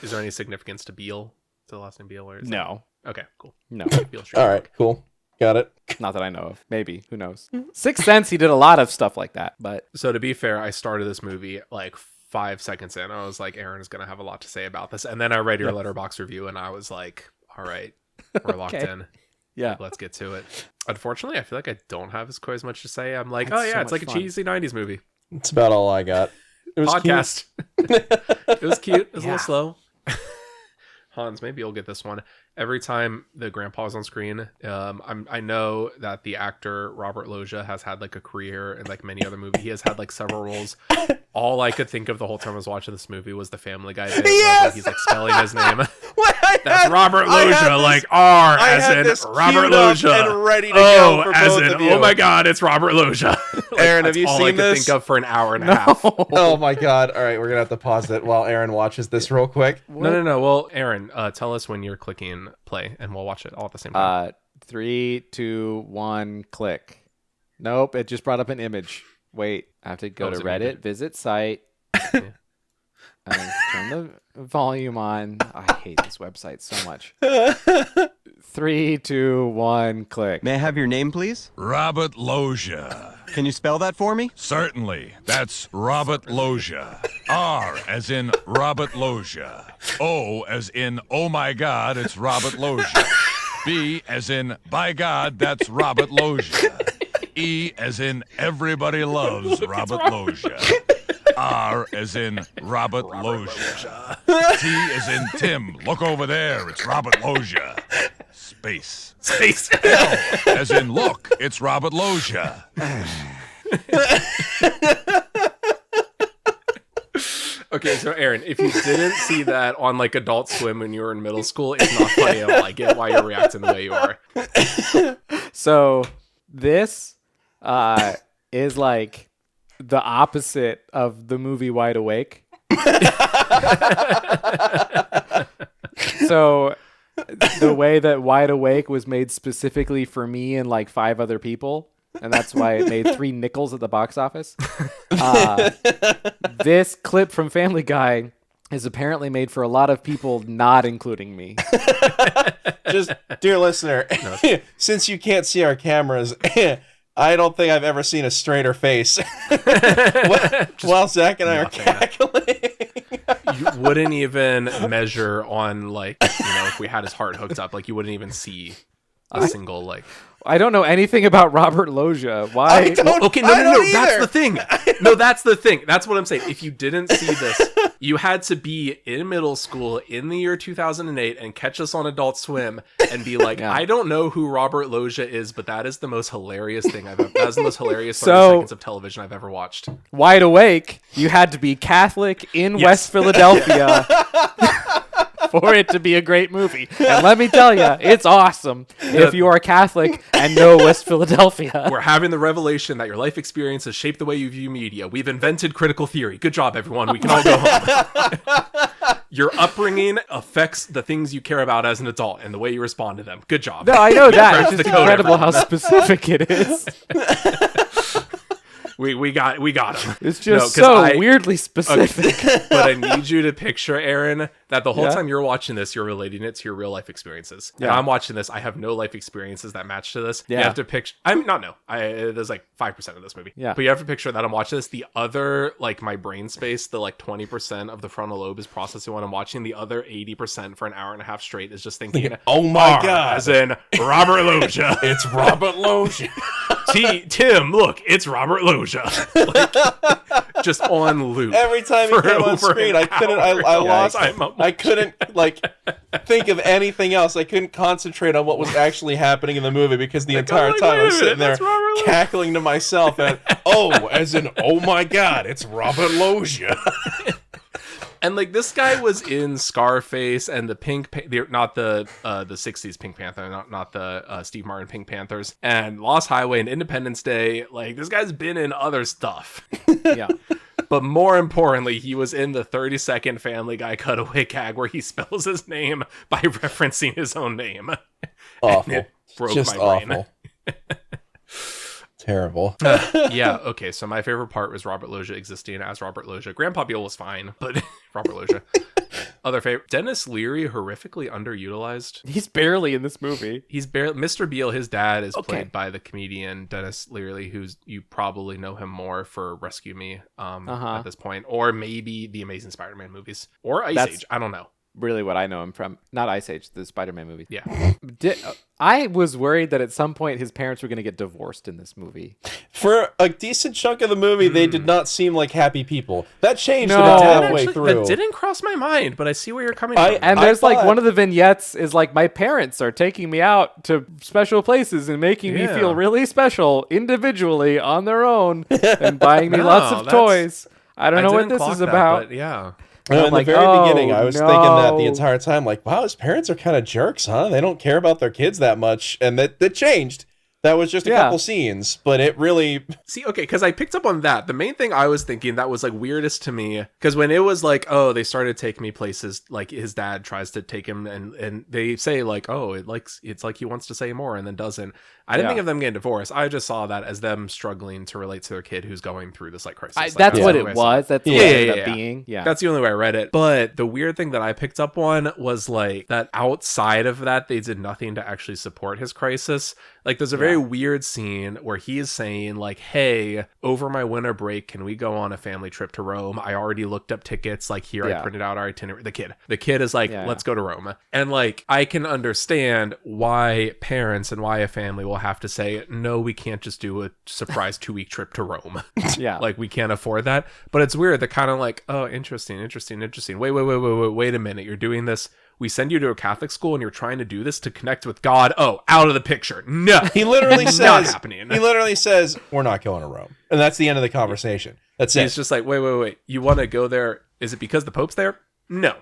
Is there any significance to Beale? To the last name Beale? Or is No. Okay, cool. No. Beale Street. All right, cool. Got it. Not that I know of. Maybe. Who knows? Sixth Sense, he did a lot of stuff like that. But So to be fair, I started this movie like 5 seconds in. I was like, Aaron is going to have a lot to say about this. And then I read your letterbox review and I was like, all right, we're locked Okay. in. yeah. Let's get to it. Unfortunately, I feel like I don't have quite as much to say. I'm like, That's oh yeah, so it's like much a fun. cheesy 90s movie. That's about all I got. It was Podcast. It was cute. It was a Yeah. little slow. Hans, maybe you'll get this one. Every time the grandpa's on screen, I know that the actor Robert Loggia has had like a career in like many other movies. He has had like several roles. All I could think of the whole time I was watching this movie was the Family Guy bit where like, he's like spelling his name. That's Robert Loggia, like R as in Robert Loggia. and ready to go for as both in of you. oh my god, it's Robert Loggia. Like, Aaron, have that's you all seen I could this? think of for an hour and a half. Oh my god! All right, we're gonna have to pause it while Aaron watches this real quick. No. Well, Aaron, tell us when you're clicking play, and we'll watch it all at the same time. 3, 2, 1, click. Nope, it just brought up an image. Wait, I have to go to was it Reddit, muted? visit site, and turn the volume on. I hate this website so much. 3, 2, 1, click. May I have your name, please? Robert Loggia. Can you spell that for me? Certainly. That's Robert Loggia. R as in Robert Loggia. O as in oh my god, it's Robert Loggia. B as in by God, that's Robert Loggia. E as in everybody loves Robert Loggia. R as in Robert Loggia. T as in Tim. Look over there. It's Robert Loggia. Space. L as in look. It's Robert Loggia. Okay, so Aaron, if you didn't see that on like Adult Swim when you were in middle school, it's not funny at all. I get why you're reacting the way you are. So this is like the opposite of the movie Wide Awake. So the way that Wide Awake was made specifically for me and like 5 other people, and that's why it made 3 nickels at the box office. This clip from Family Guy is apparently made for a lot of people, not including me. Just, dear listener, since you can't see our cameras, I don't think I've ever seen a straighter face while Zach and I are cackling. You wouldn't even measure on like, if we had his heart hooked up, like you wouldn't even see a single like. I don't know anything about Robert Loggia. Why? I don't- Okay, I no. don't That's either. the thing. No, that's the thing. That's what I'm saying. If you didn't see this, you had to be in middle school in the year 2008 and catch us on Adult Swim and be like, Yeah. I don't know who Robert Loggia is, but that is the most hilarious thing I've ever. That is the most hilarious 30 So- seconds of television I've ever watched. Wide Awake, you had to be Catholic in Yes. West Philadelphia for it to be a great movie. And let me tell you, it's awesome if you are Catholic and know West Philadelphia. We're having the revelation that your life experience has shaped the way you view media. We've invented critical theory. Good job, everyone. We can all go home. Your upbringing affects the things you care about as an adult and the way you respond to them. Good job. No, I know that. Crack It's the just code, incredible how everyone. specific it is. We got him. It's just 'cause I- weirdly specific. But I need you to picture, Aaron, that the whole Yeah. time you're watching this, you're relating it to your real life experiences. And Yeah. I'm watching this. I have no life experiences that match to this. You Yeah. have to picture. I'm not no. There's like 5% of this movie. Yeah. But you have to picture that I'm watching this. The other, like my brain space, the like 20% of the frontal lobe is processing what I'm watching. The other 80% for an hour and a half straight is just thinking, oh my "R," God. as in Robert Loggia. It's Robert Loggia. Tim, look, it's Robert Loggia. Like, just on loop. Every time he for came on over screen, an I couldn't. hour. I lost. I'm I couldn't like think of anything else. I couldn't concentrate on what was actually happening in the movie because the entire like, time wait I a was sitting minute, there that's Robert Loggia. cackling to myself. And as in, oh my God, it's Robert Loggia. And like this guy was in Scarface and the not the 60s Pink Panther, not the Steve Martin Pink Panthers, and Lost Highway and Independence Day. Like this guy's been in other stuff. Yeah. But more importantly, he was in the 30-second Family Guy cutaway gag where he spells his name by referencing his own name. Awful. And it broke Just my brain. awful. Terrible. Yeah, okay, so my favorite part was Robert Loggia existing as Robert Loggia. Grandpa Beale was fine, but Robert Loggia. Other favorite, Dennis Leary, horrifically underutilized. He's barely in this movie. He's barely Mr. Beale. His dad is Okay. played by the comedian Dennis Leary, who's you probably know him more for Rescue Me at this point, or maybe the Amazing Spider-Man movies, or Ice That's- Age. I don't know. Really what I know him from. Not Ice Age, the Spider-Man movie. Yeah, I was worried that at some point his parents were going to get divorced in this movie. For a decent chunk of the movie, they did not seem like happy people. That changed No. about That halfway Actually, through. that didn't cross my mind, but I see where you're coming I- from. And there's like thought- one of the vignettes is like, my parents are taking me out to special places and making me Yeah. feel really special individually on their own and buying me No, lots of that's- toys. I don't know what didn't this clock is that, about. but yeah. And in I'm like, the very oh, beginning, I was thinking that the no. entire time, like, wow, his parents are kind of jerks, huh? They don't care about their kids that much. And that changed. That was just a Yeah. couple scenes, but it really... See, okay, because I picked up on that. The main thing I was thinking that was like weirdest to me, because when it was like, oh, they started taking me places, like his dad tries to take him, and they say like, oh, it's like he wants to say more and then doesn't. I didn't Yeah. think of them getting divorced. I just saw that as them struggling to relate to their kid who's going through this like crisis. Like, That's the what only way it I saw was. That's what Yeah, it yeah, ended yeah. up being. Yeah. That's the only way I read it. But the weird thing that I picked up on was like that outside of that, they did nothing to actually support his crisis. Like there's a very weird scene where he is saying like, hey, over my winter break, can we go on a family trip to Rome? I already looked up tickets. Like here, Yeah. I printed out our itinerary. The kid is like, Yeah. let's go to Rome. And like, I can understand why parents and why a family will have to say, no, we can't just do a surprise 2-week trip to Rome. Yeah. Like we can't afford that. But it's weird. They're kind of like, oh, interesting. Wait a minute. You're doing this. We send you to a Catholic school and you're trying to do this to connect with God. Oh, out of the picture. No. He literally Not says, happening. he literally says, we're not going to Rome. And that's the end of the conversation. That's He's it. just like, wait. You want to go there? Is it because the Pope's there? No.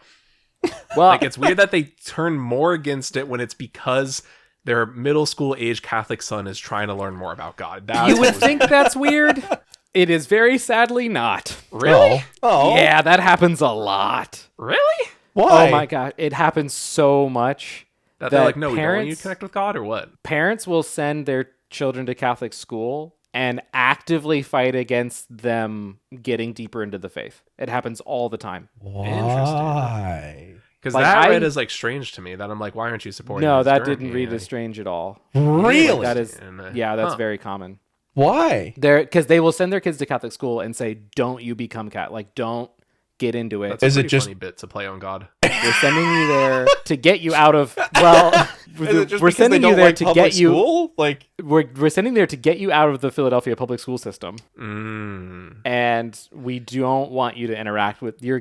well, Like it's weird that they turn more against it when it's because their middle school age Catholic son is trying to learn more about God. That's you what would was- think that's weird. It is very sadly not. Really? Oh. Yeah, that happens a lot. Really? Why? Oh my god, it happens so much That they're like, no, we don't want you to parents connect with God or what? parents will send their children to Catholic school and actively fight against them getting deeper into the faith. It happens all the time. Why? Because Like, that I- read is like strange to me. That I'm like, why aren't you supporting? No, this that during didn't the, read as strange at all. Really? That is, And, yeah, that's huh. very common. Why? Because they will send their kids to Catholic school and say, "Don't you become Catholic? Like, don't get into it. That's Is a it pretty just- funny bit to play on God? We're sending you there to get you out of well, Is it just we're because sending they you don't there like to public get you. school? Like, We're sending there to get you out of the Philadelphia public school system, Mm. and we don't want you to interact with. You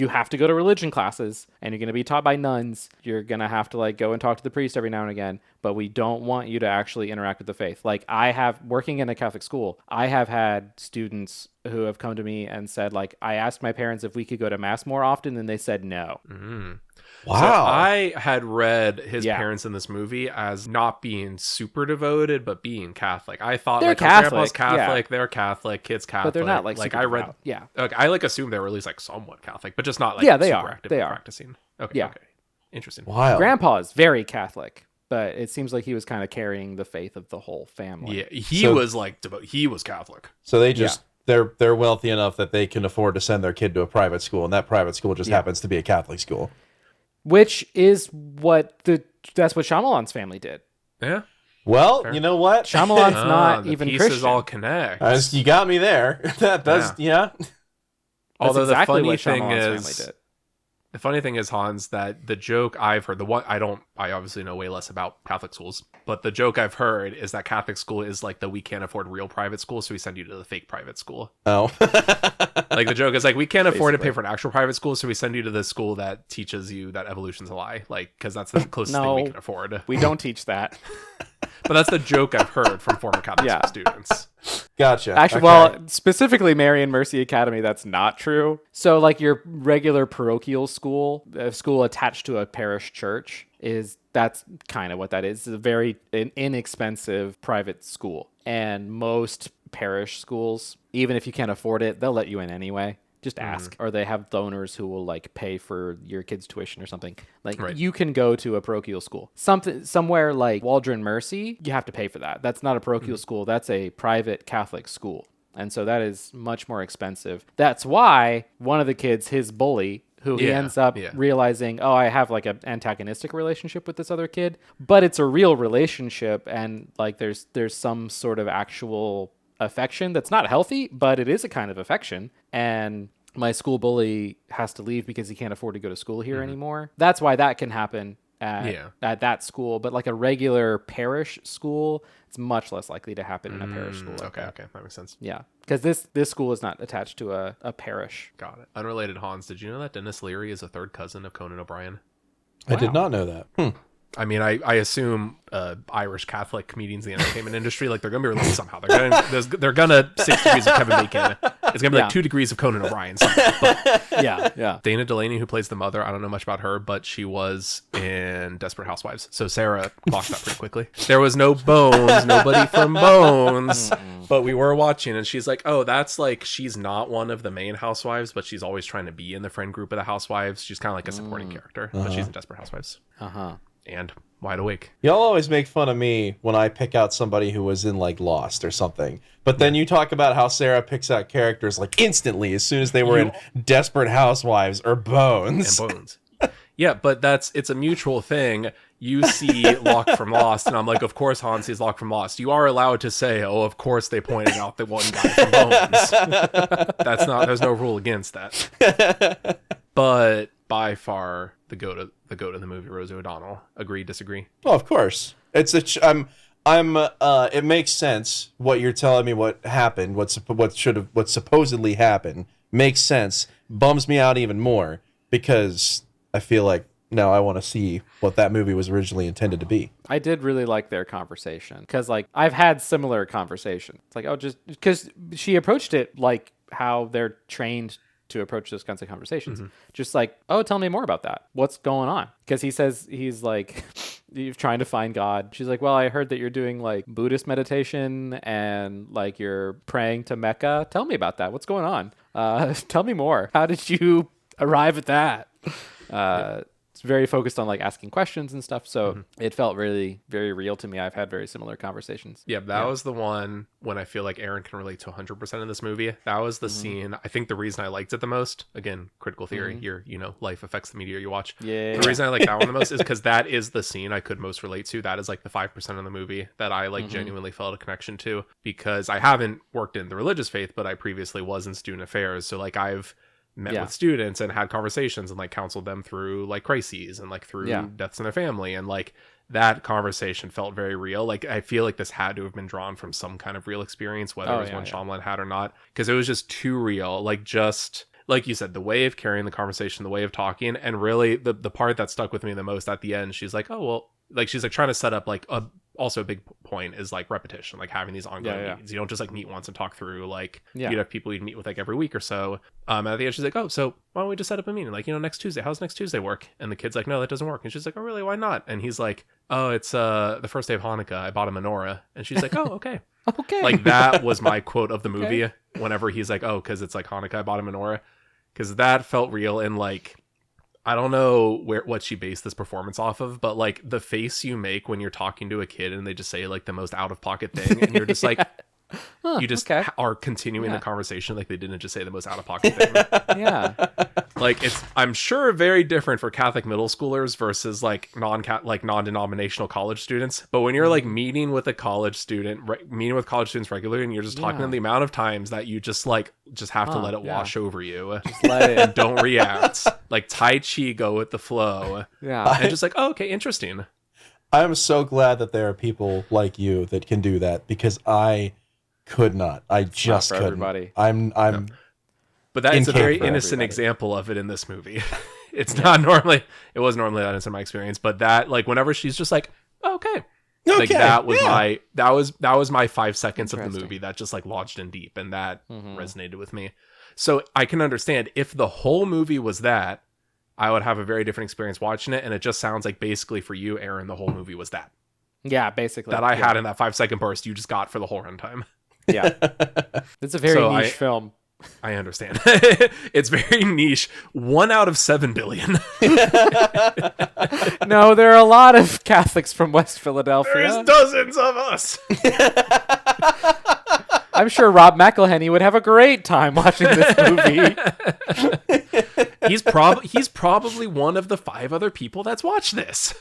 have to go to religion classes, and you're gonna be taught by nuns. You're gonna have to like go and talk to the priest every now and again, but we don't want you to actually interact with the faith. Like I have working in a Catholic school, I have had students who have come to me and said like, I asked my parents if we could go to mass more often, and they said no. wow. So I had read his Yeah. parents in this movie as not being super devoted, but being Catholic. I thought They're like oh, grandpa's Catholic, yeah. Catholic, they're Catholic, kids Catholic. But they're not like like super I read. devout. Yeah. Okay, I like assumed they were at least like somewhat Catholic, but just not like Yeah, they super are. actively They are. practicing. Okay, Yeah. okay, interesting. Wow. Grandpa is very Catholic. but it seems like he was kind of carrying the faith of the whole family. Yeah, he So- was like he was Catholic. So they just they're wealthy enough that they can afford to send their kid to a private school, and that private school just happens to be a Catholic school. Which is that's what Shyamalan's family did. Yeah. Well, you know what? Shyamalan's not the even pieces Christian. all connect. You got me there. That does, yeah. Although That's exactly the what funny thing Shyamalan's is, family did. the funny thing is, Hans, that the joke I've heard, I obviously know way less about Catholic schools, but the joke I've heard is that Catholic school is like we can't afford real private school, so we send you to the fake private school. Oh. Like the joke is like, we can't afford to pay for an actual private school, so we send you to the school that teaches you that evolution's a lie, like, because that's the closest thing we can afford. We don't teach that. But that's the joke I've heard from former Catholic school students. Gotcha. Actually, Okay. well, specifically Mary and Mercy Academy, that's not true. So, like your regular parochial school, a school attached to a parish church, that's kind of what that is. It's a very inexpensive private school, and most parish schools, even if you can't afford it, they'll let you in anyway. Just ask, or they have donors who will like pay for your kid's tuition or something. Like you can go to a parochial school, somewhere like Waldron Mercy. You have to pay for that. That's not a parochial school. That's a private Catholic school, and so that is much more expensive. That's why one of the kids, his bully, who he ends up realizing, oh, I have like an antagonistic relationship with this other kid, but it's a real relationship, and like there's some sort of actual affection that's not healthy, but it is a kind of affection. And my school bully has to leave because he can't afford to go to school here anymore. That's why that can happen at that school. But like a regular parish school, it's much less likely to happen in a parish school. Okay, that makes sense. Yeah, because this school is not attached to a parish. Got it. Unrelated, Hans, did you know that Dennis Leary is a third cousin of Conan O'Brien? I did not know that. I mean, I assume Irish Catholic comedians in the entertainment industry, like, they're going to be related somehow. They're gonna 6 degrees of Kevin Bacon. It's going to be like 2 degrees of Conan O'Brien. But Yeah. Dana Delaney, who plays the mother, I don't know much about her, but she was in Desperate Housewives. So Sarah clocked that pretty quickly. There was no Bones, nobody from Bones. But we were watching, and she's like, oh, that's like, she's not one of the main housewives, but she's always trying to be in the friend group of the housewives. She's kind of like a supporting character, but she's in Desperate Housewives. And Wide Awake. Y'all always make fun of me when I pick out somebody who was in like Lost or something. But then you talk about how Sarah picks out characters like instantly as soon as they were in Desperate Housewives or Bones. And Bones. Yeah, but it's a mutual thing. You see Locke from Lost, and I'm like, of course Hans sees Locke from Lost. You are allowed to say, oh, of course they pointed out the one guy from Bones. There's no rule against that. But by far the goat of the movie, Rosie O'Donnell. Agree, disagree? Well, of course. It's it makes sense what you're telling me what happened, what supposedly happened makes sense. Bums me out even more because I feel like now I want to see what that movie was originally intended to be. I did really like their conversation because, like, I've had similar conversations. It's like, oh, just because she approached it like how they're trained to approach those kinds of conversations. Just like, oh, tell me more about that. What's going on? Because he says he's like, you're trying to find God. She's like, well, I heard that you're doing like Buddhist meditation and like you're praying to Mecca. Tell me about that. What's going on? Tell me more. How did you arrive at that? It's very focused on like asking questions and stuff. So it felt really very real to me. I've had very similar conversations. Yeah, that was the one when I feel like Aaron can relate to 100% in this movie. That was the scene. I think the reason I liked it the most, again, critical theory, life affects the media you watch. Yeah. The reason I like that one the most is because that is the scene I could most relate to. That is like the 5% of the movie that I like genuinely felt a connection to, because I haven't worked in the religious faith, but I previously was in student affairs. So like I've met with students and had conversations and like counseled them through like crises and like through deaths in their family, and like that conversation felt very real. Like I feel like this had to have been drawn from some kind of real experience, whether it was one Shyamalan had or not, because it was just too real. Like just like you said, the way of carrying the conversation, the way of talking, and really the part that stuck with me the most at the end, she's like, oh well, like she's like trying to set up like also a big point is like repetition, like having these ongoing meetings. You don't just like meet once and talk through, like you'd have people you'd meet with like every week or so. And at the end she's like, oh, so why don't we just set up a meeting, like, next Tuesday? How's next Tuesday work? And the kid's like, no, that doesn't work. And she's like, oh really, why not? And he's like, oh, it's the first day of Hanukkah, I bought a menorah. And she's like, oh, okay. Okay. Like that was my quote of the movie. Whenever he's like, oh, because it's like Hanukkah, I bought a menorah, because that felt real. And like I don't know what she based this performance off of, but like the face you make when you're talking to a kid and they just say like the most out of pocket thing, and you're just like, you just are continuing the conversation like they didn't just say the most out of pocket thing. Yeah. Like I'm sure very different for Catholic middle schoolers versus like non-denominational college students. But when you're like meeting with college students regularly, and you're just talking to them, the amount of times that you just have to let it wash over you, Just let it. and don't react, like Tai Chi, go with the flow. Yeah. And just like, oh, okay, interesting. I'm so glad that there are people like you that can do that, because I could not. I just couldn't. Everybody. But that is a very Incapable. innocent example of it in this movie. It's not normally, it was normally that innocent in my experience, but that, like, whenever she's just like, oh, okay. Like that was that was my 5 seconds of the movie that just like lodged in deep, and that resonated with me. So I can understand if the whole movie was that, I would have a very different experience watching it. And it just sounds like basically for you, Aaron, the whole movie was that. Yeah, basically. That I had in that 5 second burst you just got for the whole runtime. Yeah. It's a very niche film. I understand. It's very niche. 1 out of 7 billion. No, there are a lot of Catholics from West Philadelphia. There's dozens of us. I'm sure Rob McElhenney would have a great time watching this movie. He's probably one of the 5 other people that's watched this.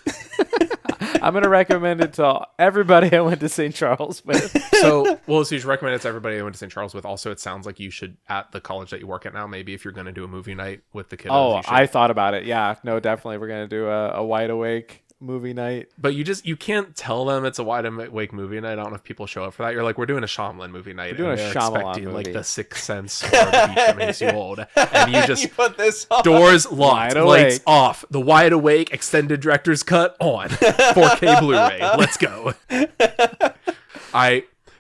I'm going to recommend it to everybody I went to St. Charles with. So you should recommend it to everybody I went to St. Charles with. Also, it sounds like you should, at the college that you work at now, maybe if you're going to do a movie night with the kiddos. Oh, I thought about it. Yeah, no, definitely. We're going to do a wide awake movie night. But you can't tell them it's a wide awake movie night. I don't know if people show up for that. You're like, we're doing a Shyamalan movie night. We're doing a Shyamalan expecting movie. like the Sixth Sense or the beach that makes you old. And you just You put this on. doors locked, Wide lights awake. off, the wide awake extended director's cut on, 4K Blu-ray. Let's go.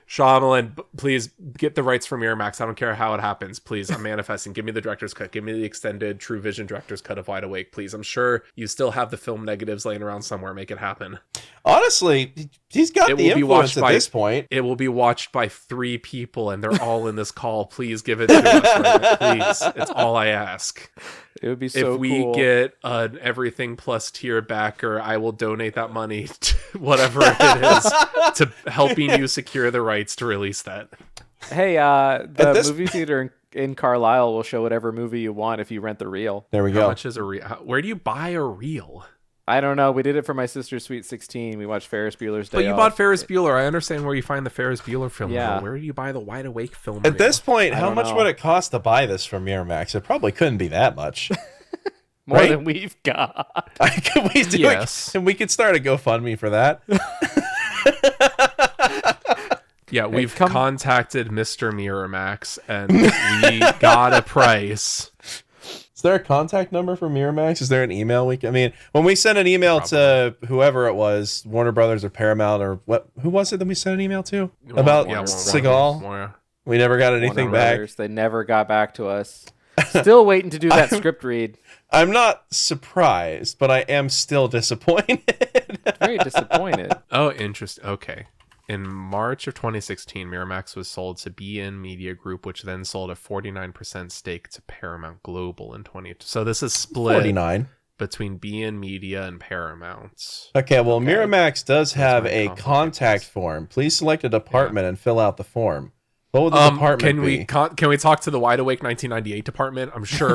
Shyamalan, please get the rights for Miramax. I don't care how it happens. Please, I'm manifesting. Give me the director's cut. Give me the extended True Vision director's cut of Wide Awake, please. I'm sure you still have the film negatives laying around somewhere. Make it happen. Honestly, he's got the influence at this point. It will be watched by 3 people, and they're all in this call. Please give it to us. Please. It's all I ask. It would be so If we cool. get an Everything Plus tier backer, I will donate that money to whatever it is to helping you secure the rights to release that. Hey, the this- movie theater in Carlisle will show whatever movie you want if you rent the reel. There we How go. much is a reel? Where do you buy a reel? I don't know. We did it for my sister's Sweet 16. We watched Ferris Bueller's Day But you Off. bought Ferris Bueller. I understand where you find the Ferris Bueller film. Yeah. Reel. Where do you buy the Wide Awake film? At this point, I how don't much know. would it cost to buy this from Miramax? It probably couldn't be that much. More right? than we've got. Could we do Yes. it? And we could start a GoFundMe for that. Yeah, we've contacted Mr. Miramax, and we got a price. Is there a contact number for Miramax? Is there an email we can? I mean, when we sent an email to whoever it was, Warner Brothers or Paramount or what? Who was it that we sent an email to about Seagal? We never got anything Warner back. Brothers, they never got back to us. Still waiting to do that script read. I'm not surprised, but I am still disappointed. Very disappointed. Oh, interesting. Okay. In March of 2016, Miramax was sold to BN Media Group, which then sold a 49% stake to Paramount Global in 20. So this is split 49. between BN Media and Paramount. Okay, well, Miramax does have my a conflict. contact form. Please select a department and fill out the form. What would the department Can be? can we talk to the Wide Awake 1998 department? I'm sure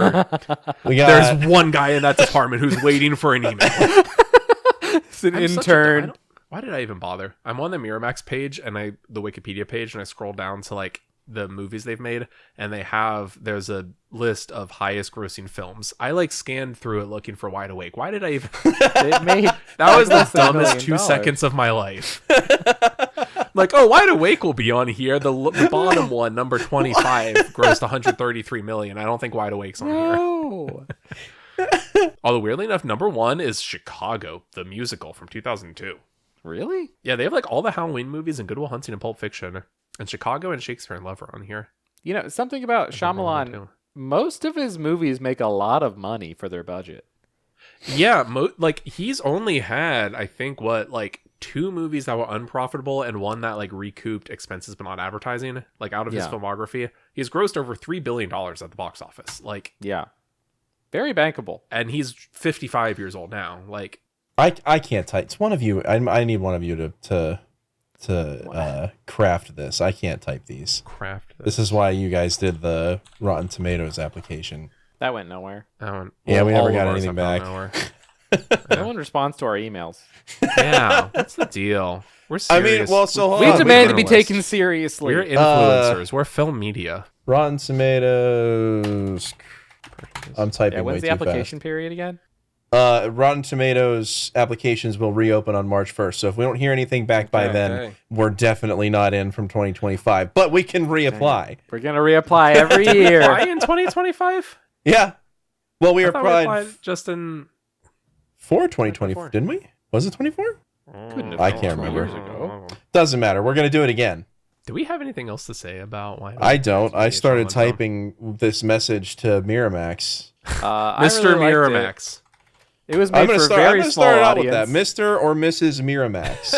We got there's one guy in that department who's waiting for an email. It's an I'm such a- I intern. don't- Why did I even bother? I'm on the Miramax page and the Wikipedia page, and I scroll down to like the movies they've made, and there's a list of highest grossing films. I like scanned through it looking for Wide Awake. Why did I even? It made That was the less than $1 dumbest million. 2 seconds of my life. Like, oh, Wide Awake will be on here. The bottom one, number 25, grossed 133 million. I don't think Wide Awake's on here. No. Although weirdly enough, number 1 is Chicago, the musical from 2002. Really? Yeah, they have like all the Halloween movies and Good Will Hunting and Pulp Fiction. And Chicago and Shakespeare in Love are on here. You know, something about Shyamalan, too. most of his movies make a lot of money for their budget. Yeah, like he's only had, I think, like 2 movies that were unprofitable and one that like recouped expenses but not advertising. Like out of his Yeah. filmography, he's grossed over $3 billion at the box office. Like, Yeah. Very bankable. and he's 55 years old now. Like, I can't type. It's one of you. I need one of you to craft this. I can't type these. craft This is why you guys did the Rotten Tomatoes application. That went nowhere. that one. Yeah, we all never of got ours anything have gone back. nowhere. No one responds to our emails. Yeah, what's the deal? We're I mean, serious. well, so hold We on, demand to be journalists. taken seriously. We're influencers. We're film media. Rotten Tomatoes. I'm typing yeah, way when's too the application period again? fast. Rotten Tomatoes applications will reopen on March 1st. So if we don't hear anything back by then, okay. we're definitely not in from 2025. But we can reapply. We're going to reapply every year. Why in 2025? Yeah. Well, we I thought we applied applied just in. for 2024, didn't we? Was it 24? Couldn't have I been can't 20 remember. years ago. Doesn't matter. We're going to do it again. Do we have anything else to say about why? I don't. I started Film? typing this message to Miramax. I Mr. really liked Miramax. It was I'm made going for to a very small start out audience. with that. Mr. or Mrs. Miramax.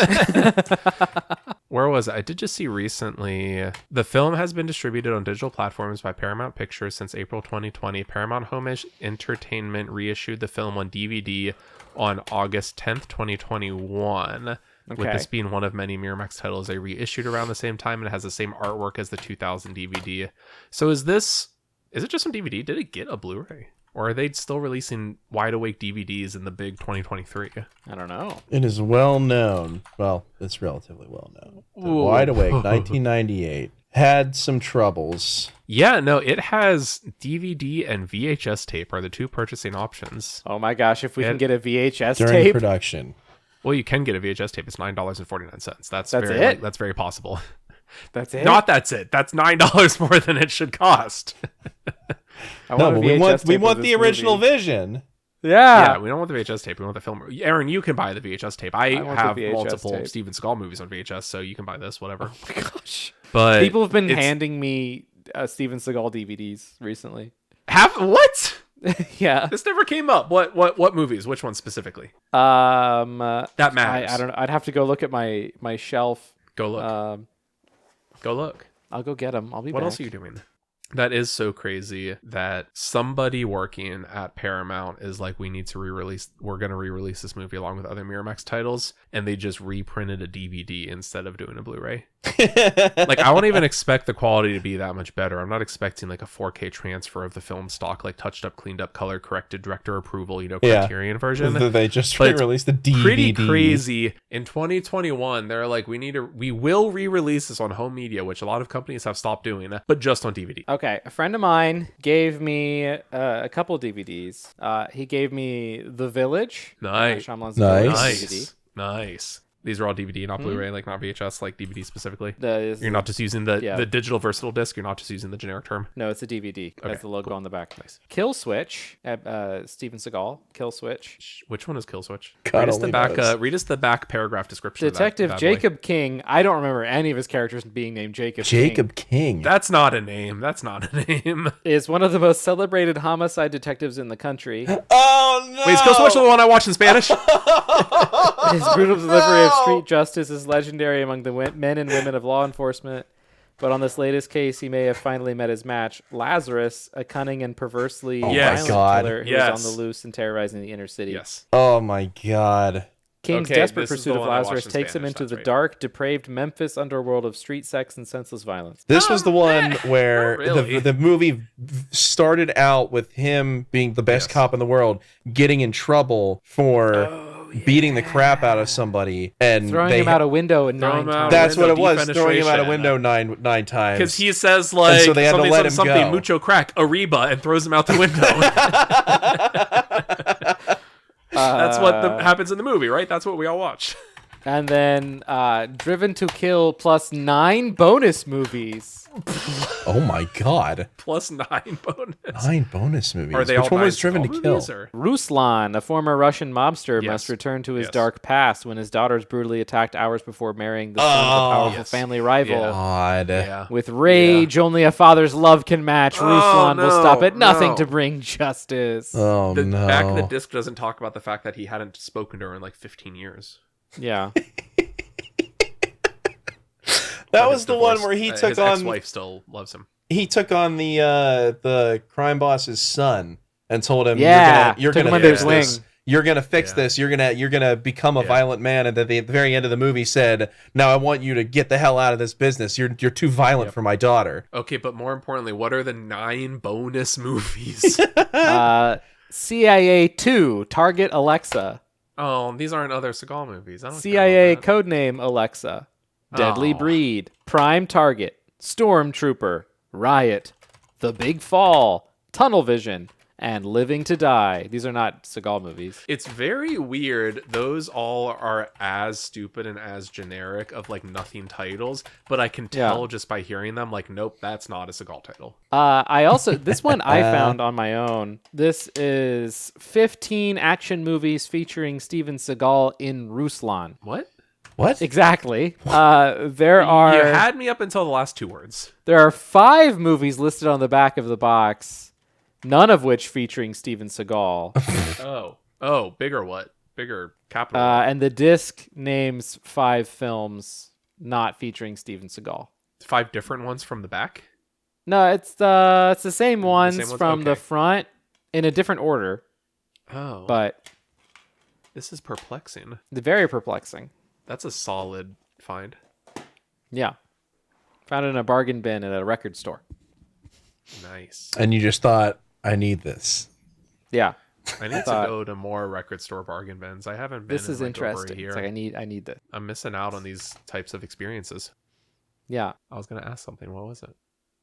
Where was it? I did just see recently the film has been distributed on digital platforms by Paramount Pictures since April 2020. Paramount Home Entertainment reissued the film on DVD on August 10th, 2021. With Okay. this being one of many Miramax titles they reissued around the same time, and it has the same artwork as the 2000 DVD. So is it just on DVD? Did it get a Blu-ray? Or are they still releasing Wide Awake DVDs in the big 2023? I don't know. It is well known. Well, it's relatively well known. that Ooh. Wide Awake, 1998. Had some troubles. Yeah, no, it has DVD and VHS tape are the two purchasing options. Oh my gosh, if we can And- get a VHS During tape. production. Well, you can get a VHS tape. It's $9.49. That's very, it? That's very possible. That's it? Not that's it. That's $9 more than it should cost. I No, want a but we VHS want tape of the this original movie. vision. Yeah, Yeah. we don't want the VHS tape. We want the film. Aaron, you can buy the VHS tape. I want the have VHS multiple tape. Steven Seagal movies on VHS, so you can buy this, whatever. Oh my gosh. But People have been it's- handing me Steven Seagal DVDs recently. What? Yeah. This never came up. What movies? Which ones specifically? That matters. I don't know. I'd have to go look at my shelf. Go look. Go look. I'll go get them. I'll be What back. else are you doing? That is so crazy that somebody working at Paramount is like, we're going to re-release this movie along with other Miramax titles, and they just reprinted a DVD instead of doing a Blu-ray. Like, I won't even expect the quality to be that much better. I'm not expecting like a 4K transfer of the film stock, like touched up, cleaned up, color corrected, director approval, Criterion version. They just But it's re-released the DVD. Pretty crazy. In 2021, they're like, we will re-release this on home media, which a lot of companies have stopped doing, but just on DVD. Okay, a friend of mine gave me a couple DVDs. He gave me The Village. Nice. Shyamalan's Nice. Village DVD. Nice. These are all DVD, not Blu-ray, like not VHS, like DVD specifically. You're not just using the digital versatile disc. You're not just using the generic term. No, it's a DVD. That's the logo on the back. Nice. Kill Switch. Steven Seagal. Kill Switch. Which one is Kill Switch? God Read us the only back. knows. Read us the back paragraph description. Detective of that bad boy. Jacob King. I don't remember any of his characters being named Jacob. Jacob King. That's not a name. That's not a name. Is one of the most celebrated homicide detectives in the country. Oh no! Wait, is Kill Switch the one I watched in Spanish? His brutal delivery of street justice is legendary among the men and women of law enforcement. But on this latest case, he may have finally met his match, Lazarus, a cunning and perversely Yes. violent God. killer who Yes. is on the loose and terrorizing the inner city. Yes. Oh my god. King's Okay, desperate this is pursuit the of one I watched Lazarus in takes him Spanish, into that's the right. dark, depraved Memphis underworld of street sex and senseless violence. This was the one where not really. the movie started out with him being the best cop in the world, getting in trouble for beating the crap out of somebody, and Throwing they him out a window and Throw him nine out. times. that's what it window was, throwing him out a defenestration. window nine times. Because he says like so they had to something, let him something, go. mucho crack, Ariba, and throws him out the window. That's what happens in the movie, right? That's what we all watch. And then Driven to Kill plus 9 bonus movies. Oh my god. Plus 9 bonus. 9 bonus movies. Are they Which all one was 9 Driven to Saw Kill? movies, or- Ruslan, a former Russian mobster, Yes. must return to his Yes. dark past when his daughter is brutally attacked hours before marrying the son of a powerful yes. family rival. Yeah. God. Yeah. With rage only a father's love can match, Ruslan will no, stop at nothing no. to bring justice. Oh The no. back of the disc doesn't talk about the fact that he hadn't spoken to her in like 15 years. Yeah. That But was his the one divorce- where he his ex-wife still loves him. the crime boss's son and told him, Yeah, you're took gonna him under fix his this. wing. You're gonna fix Yeah. this. You're gonna become a violent man. And at the very end of the movie said, "Now I want you to get the hell out of this business. You're too violent for my daughter." Okay, but more importantly, what are the 9 bonus movies? CIA 2, Target Alexa. Oh, these aren't other Seagal movies. I don't CIA care about Codename Alexa. Deadly Oh. Breed. Prime Target. Stormtrooper. Riot. The Big Fall. Tunnel Vision. And Living to Die. These are not Seagal movies. that. It's very weird. Those all are as stupid and as generic of like nothing titles, but I can tell just by hearing them, like, nope, that's not a Seagal title. I also, this one I found on my own. This is 15 action movies featuring Steven Seagal in Ruslan. What? What? Exactly. You There had me up until the last 2 words. are 5 movies listed on the back of the box, none of which featuring Steven Seagal. Oh, bigger what? Bigger capital. And the disc names 5 films not featuring Steven Seagal. 5 different ones from the back. No, it's the same ones ones? from the Okay. front in a different order, Oh, but this is perplexing. they're very perplexing. That's a solid find. Yeah. Found it in a bargain bin at a record store. Nice. And you just thought, I need this. Yeah. I need to thought- go to more record store bargain bins. I haven't been. This in is like interesting. Over a year. It's like I need this. I'm missing out on these types of experiences. Yeah. I was gonna ask something. What was it?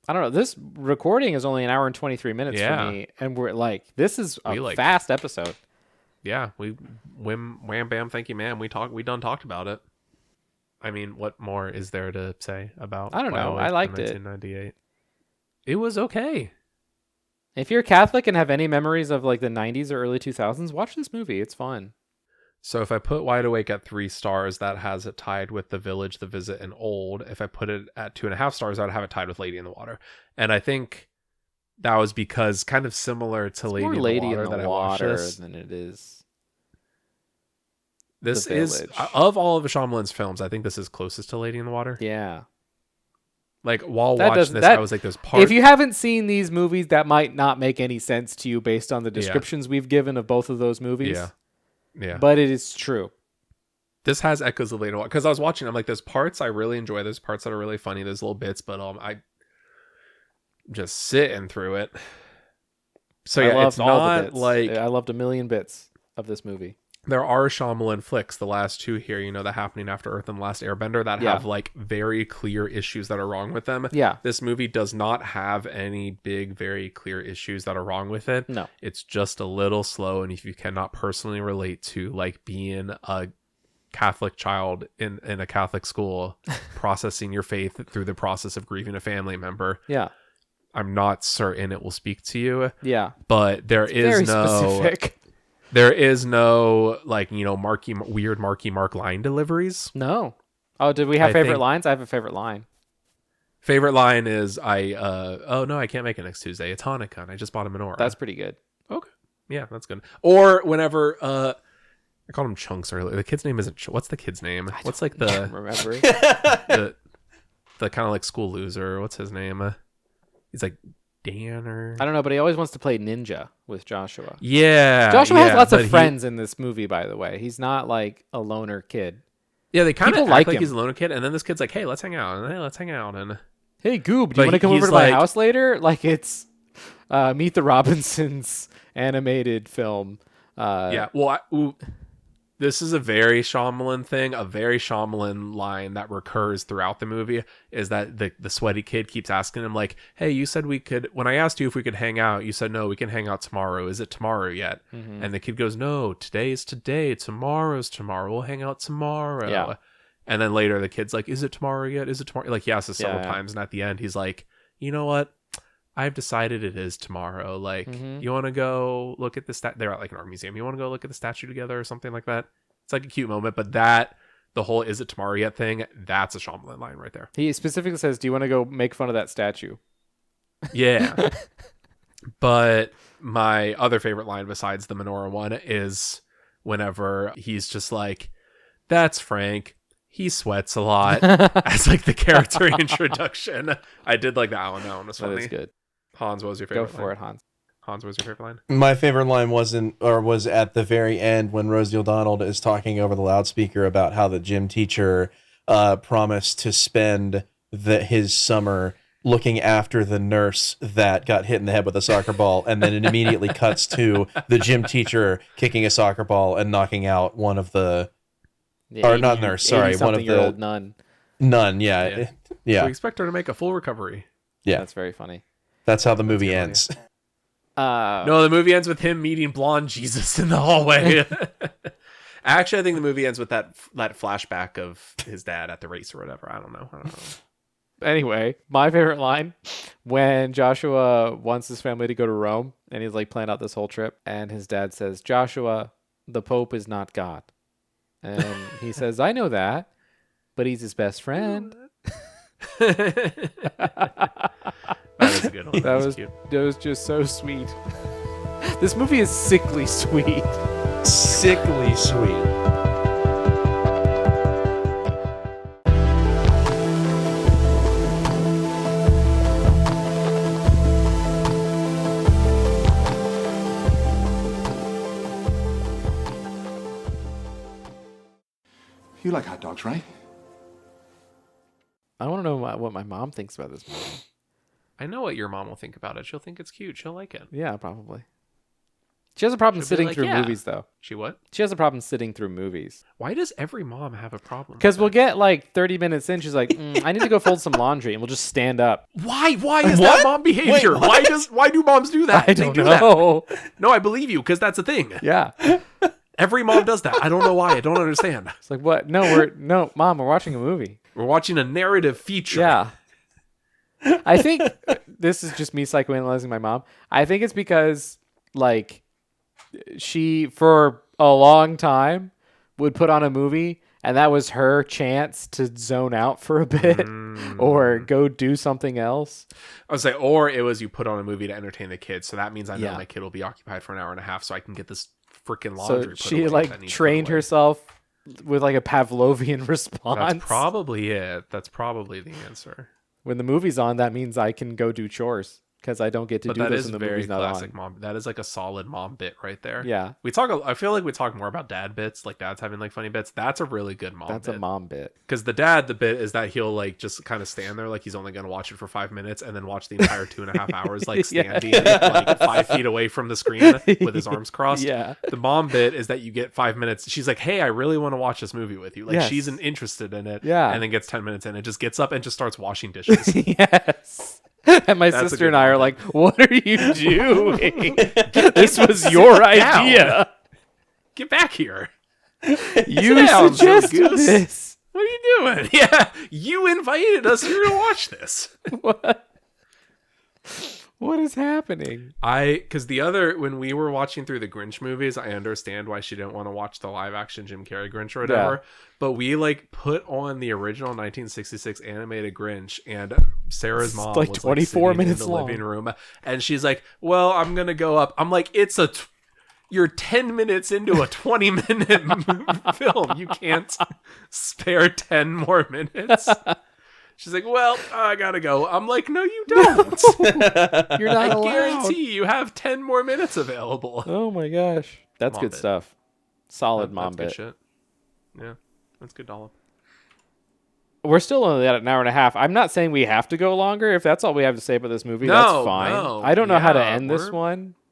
I don't know. This recording is only an hour and 23 minutes Yeah. for me, and we're like, this is a We, like- fast episode. Yeah, we wham bam. Thank you, ma'am. We done talked about it. I mean, what more is there to say about? I don't know. Wide I Awake liked in it. 1998. It was okay. If you're Catholic and have any memories of like the 90s or early 2000s, watch this movie. It's fun. So if I put Wide Awake at 3 stars, that has it tied with The Village, The Visit, and Old. If I put it at 2.5 stars, I'd have it tied with Lady in the Water. And I think that was because kind of similar to It's Lady, more in, Lady the Water in that the I watched Water this. than it is. This The is Village. of all of Shyamalan's films, I think this is closest to Lady in the Water. Yeah. Like while That watching doesn't- this, that- I was like, "There's parts." If you haven't seen these movies, that might not make any sense to you based on the descriptions we've given of both of those movies. yeah. But it is true. This has echoes of Lady in the Water because I was watching. I'm like, "There's parts I really enjoy. There's parts that are really funny. There's little bits, but I just sitting through it." So I yeah, loved it's all the not bits. like I loved a million bits of this movie. there are Shyamalan flicks, the last 2 here, you know, the Happening After Earth and The Last Airbender, that Yeah. have like very clear issues that are wrong with them. Yeah. This movie does not have any big, very clear issues that are wrong with it. No. It's just a little slow. And if you cannot personally relate to like being a Catholic child in a Catholic school, processing your faith through the process of grieving a family member, Yeah. I'm not certain it will speak to you. Yeah. But there Very is no specific. there is no like, you know, weird Marky Mark line deliveries. No. Oh, did we have I favorite think- lines? I have a favorite line. Favorite line is oh no, I can't make it next Tuesday. It's Hanukkah and I just bought a menorah. That's pretty good. okay. Yeah, that's good. Or whenever I called him Chunks earlier. The kid's name isn't what's the kid's name? What's like the Remember? the kind of like school loser? What's his name? He's like Dan or I don't know, but he always wants to play ninja with Joshua. yeah. Joshua has lots but of friends in this movie, by the way. He's not like a loner kid. Yeah, they kind of People act like like him. he's a loner kid, and then this kid's like, "Hey, let's hang out," and hey, let's hang out, and Hey, Goob, do But you want to come he's over to my like- house later? Like it's Meet the Robinsons animated film. yeah. Well, this is a very Shyamalan thing. A very Shyamalan line that recurs throughout the movie is that the sweaty kid keeps asking him like, "Hey, you said we could. When I asked you if we could hang out, you said no. We can hang out tomorrow. Is it tomorrow yet?" Mm-hmm. And the kid goes, "No. Today is today. Tomorrow's tomorrow. We'll hang out tomorrow." Yeah. And then later the kid's like, "Is it tomorrow yet? Is it tomorrow?" Like he asks this several Yeah. times, and at the end he's like, "You know what? I've decided it is tomorrow. Like, Mhm. you want to go look at the They're at like an art museum. You want to go look at the statue together or something like that?" It's like a cute moment, but the whole "is it tomorrow yet" thing, that's a Shyamalan line right there. He specifically says, "Do you want to go make fun of that statue?" Yeah. But my other favorite line besides the menorah one is whenever he's just like, "That's Frank. He sweats a lot," as like the character introduction. I did like that one. That one was That funny. is good. Hans, what was your Go favorite for line? it, Hans. Hans, what's your favorite line? My favorite line was at the very end when Rosie O'Donnell is talking over the loudspeaker about how the gym teacher promised to spend his summer looking after the nurse that got hit in the head with a soccer ball, and then it immediately cuts to the gym teacher kicking a soccer ball and knocking out one of the or not nurse, sorry, one of the old nun. nun. Yeah. So Yeah. we expect her to make a full recovery. Yeah. That's very funny. That's how the movie good, ends. No, the movie ends with him meeting blonde Jesus in the hallway. Actually, I think the movie ends with that flashback of his dad at the race or whatever. I don't know. Anyway, my favorite line when Joshua wants his family to go to Rome and he's like planned out this whole trip, and his dad says, "Joshua, the Pope is not God." And he says, "I know that, but he's his best friend." That is a good one. That was just so sweet. This movie is sickly sweet. Sickly sweet. You like hot dogs, right? I want to know what my mom thinks about this movie. I know what your mom will think about it. She'll think it's cute. She'll like it. Yeah, probably. She has a problem She'll be sitting like, through "Yeah." movies, though. She what? She has a problem sitting through movies. Why does every mom have a problem? Because with we'll that? get like 30 minutes in. She's like, I need to go fold some laundry. And we'll just stand up. Why? Why is What? that mom behavior? Wait, Why do moms do that? I They don't do know. that. No, I believe you because that's a thing. Yeah. Every mom does that. I don't know why. I don't understand. It's like, what? No, Mom, we're watching a movie. We're watching a narrative feature. Yeah. I think this is just me psychoanalyzing my mom. I think it's because, like, she, for a long time, would put on a movie, and that was her chance to zone out for a bit or go do something else. I would say, or it was you put on a movie to entertain the kids. So that means I know Yeah. my kid will be occupied for an hour and a half so I can get this freaking So laundry put she, away that like, needs to trained put away. herself with, like, a Pavlovian response. That's probably it. That's probably the answer. When the movie's on, that means I can go do chores because I don't get to But do that this is when the very movie's not classic on. mom. That is like a solid mom bit right there. Yeah. I feel like we talk more about dad bits, like dad's having like funny bits. That's a really good mom That's bit. a mom bit. Because the bit is that he'll like just kind of stand there like he's only going to watch it for 5 minutes and then watch the entire 2.5 hours like standing like 5 feet away from the screen with his arms crossed. Yeah. The mom bit is that you get 5 minutes. She's like, "Hey, I really want to watch this movie with you." Like Yes. she's interested in it. Yeah. And then gets 10 minutes in and just gets up and just starts washing dishes. Yes. And my That's a sister good and I are one. like, "What are you doing? This was your down. idea. Get back here. You down, suggested silly goose." this." What are you doing? Yeah, you invited us here to watch this. What is happening? Because when we were watching through the Grinch movies, I understand why she didn't want to watch the live action Jim Carrey Grinch or whatever. Yeah. But we like put on the original 1966 animated Grinch, and Sarah's mom like was 24 like, sitting minutes in the long. living room, and she's like, "Well, I'm gonna go up." I'm like, "You're 10 minutes into a 20-minute film. You can't spare 10 more minutes." She's like, "Well, I gotta go." I'm like, "No, you don't. You're not I allowed. guarantee you have 10 more minutes available." Oh my gosh, that's Mom good bit. stuff. Solid mom That's good bit. shit. Yeah, that's good dollop. We're still only at an hour and a half. I'm not saying we have to go longer. If that's all we have to say about this movie, that's No, fine. no. I don't know how to Yeah, end this we're- one.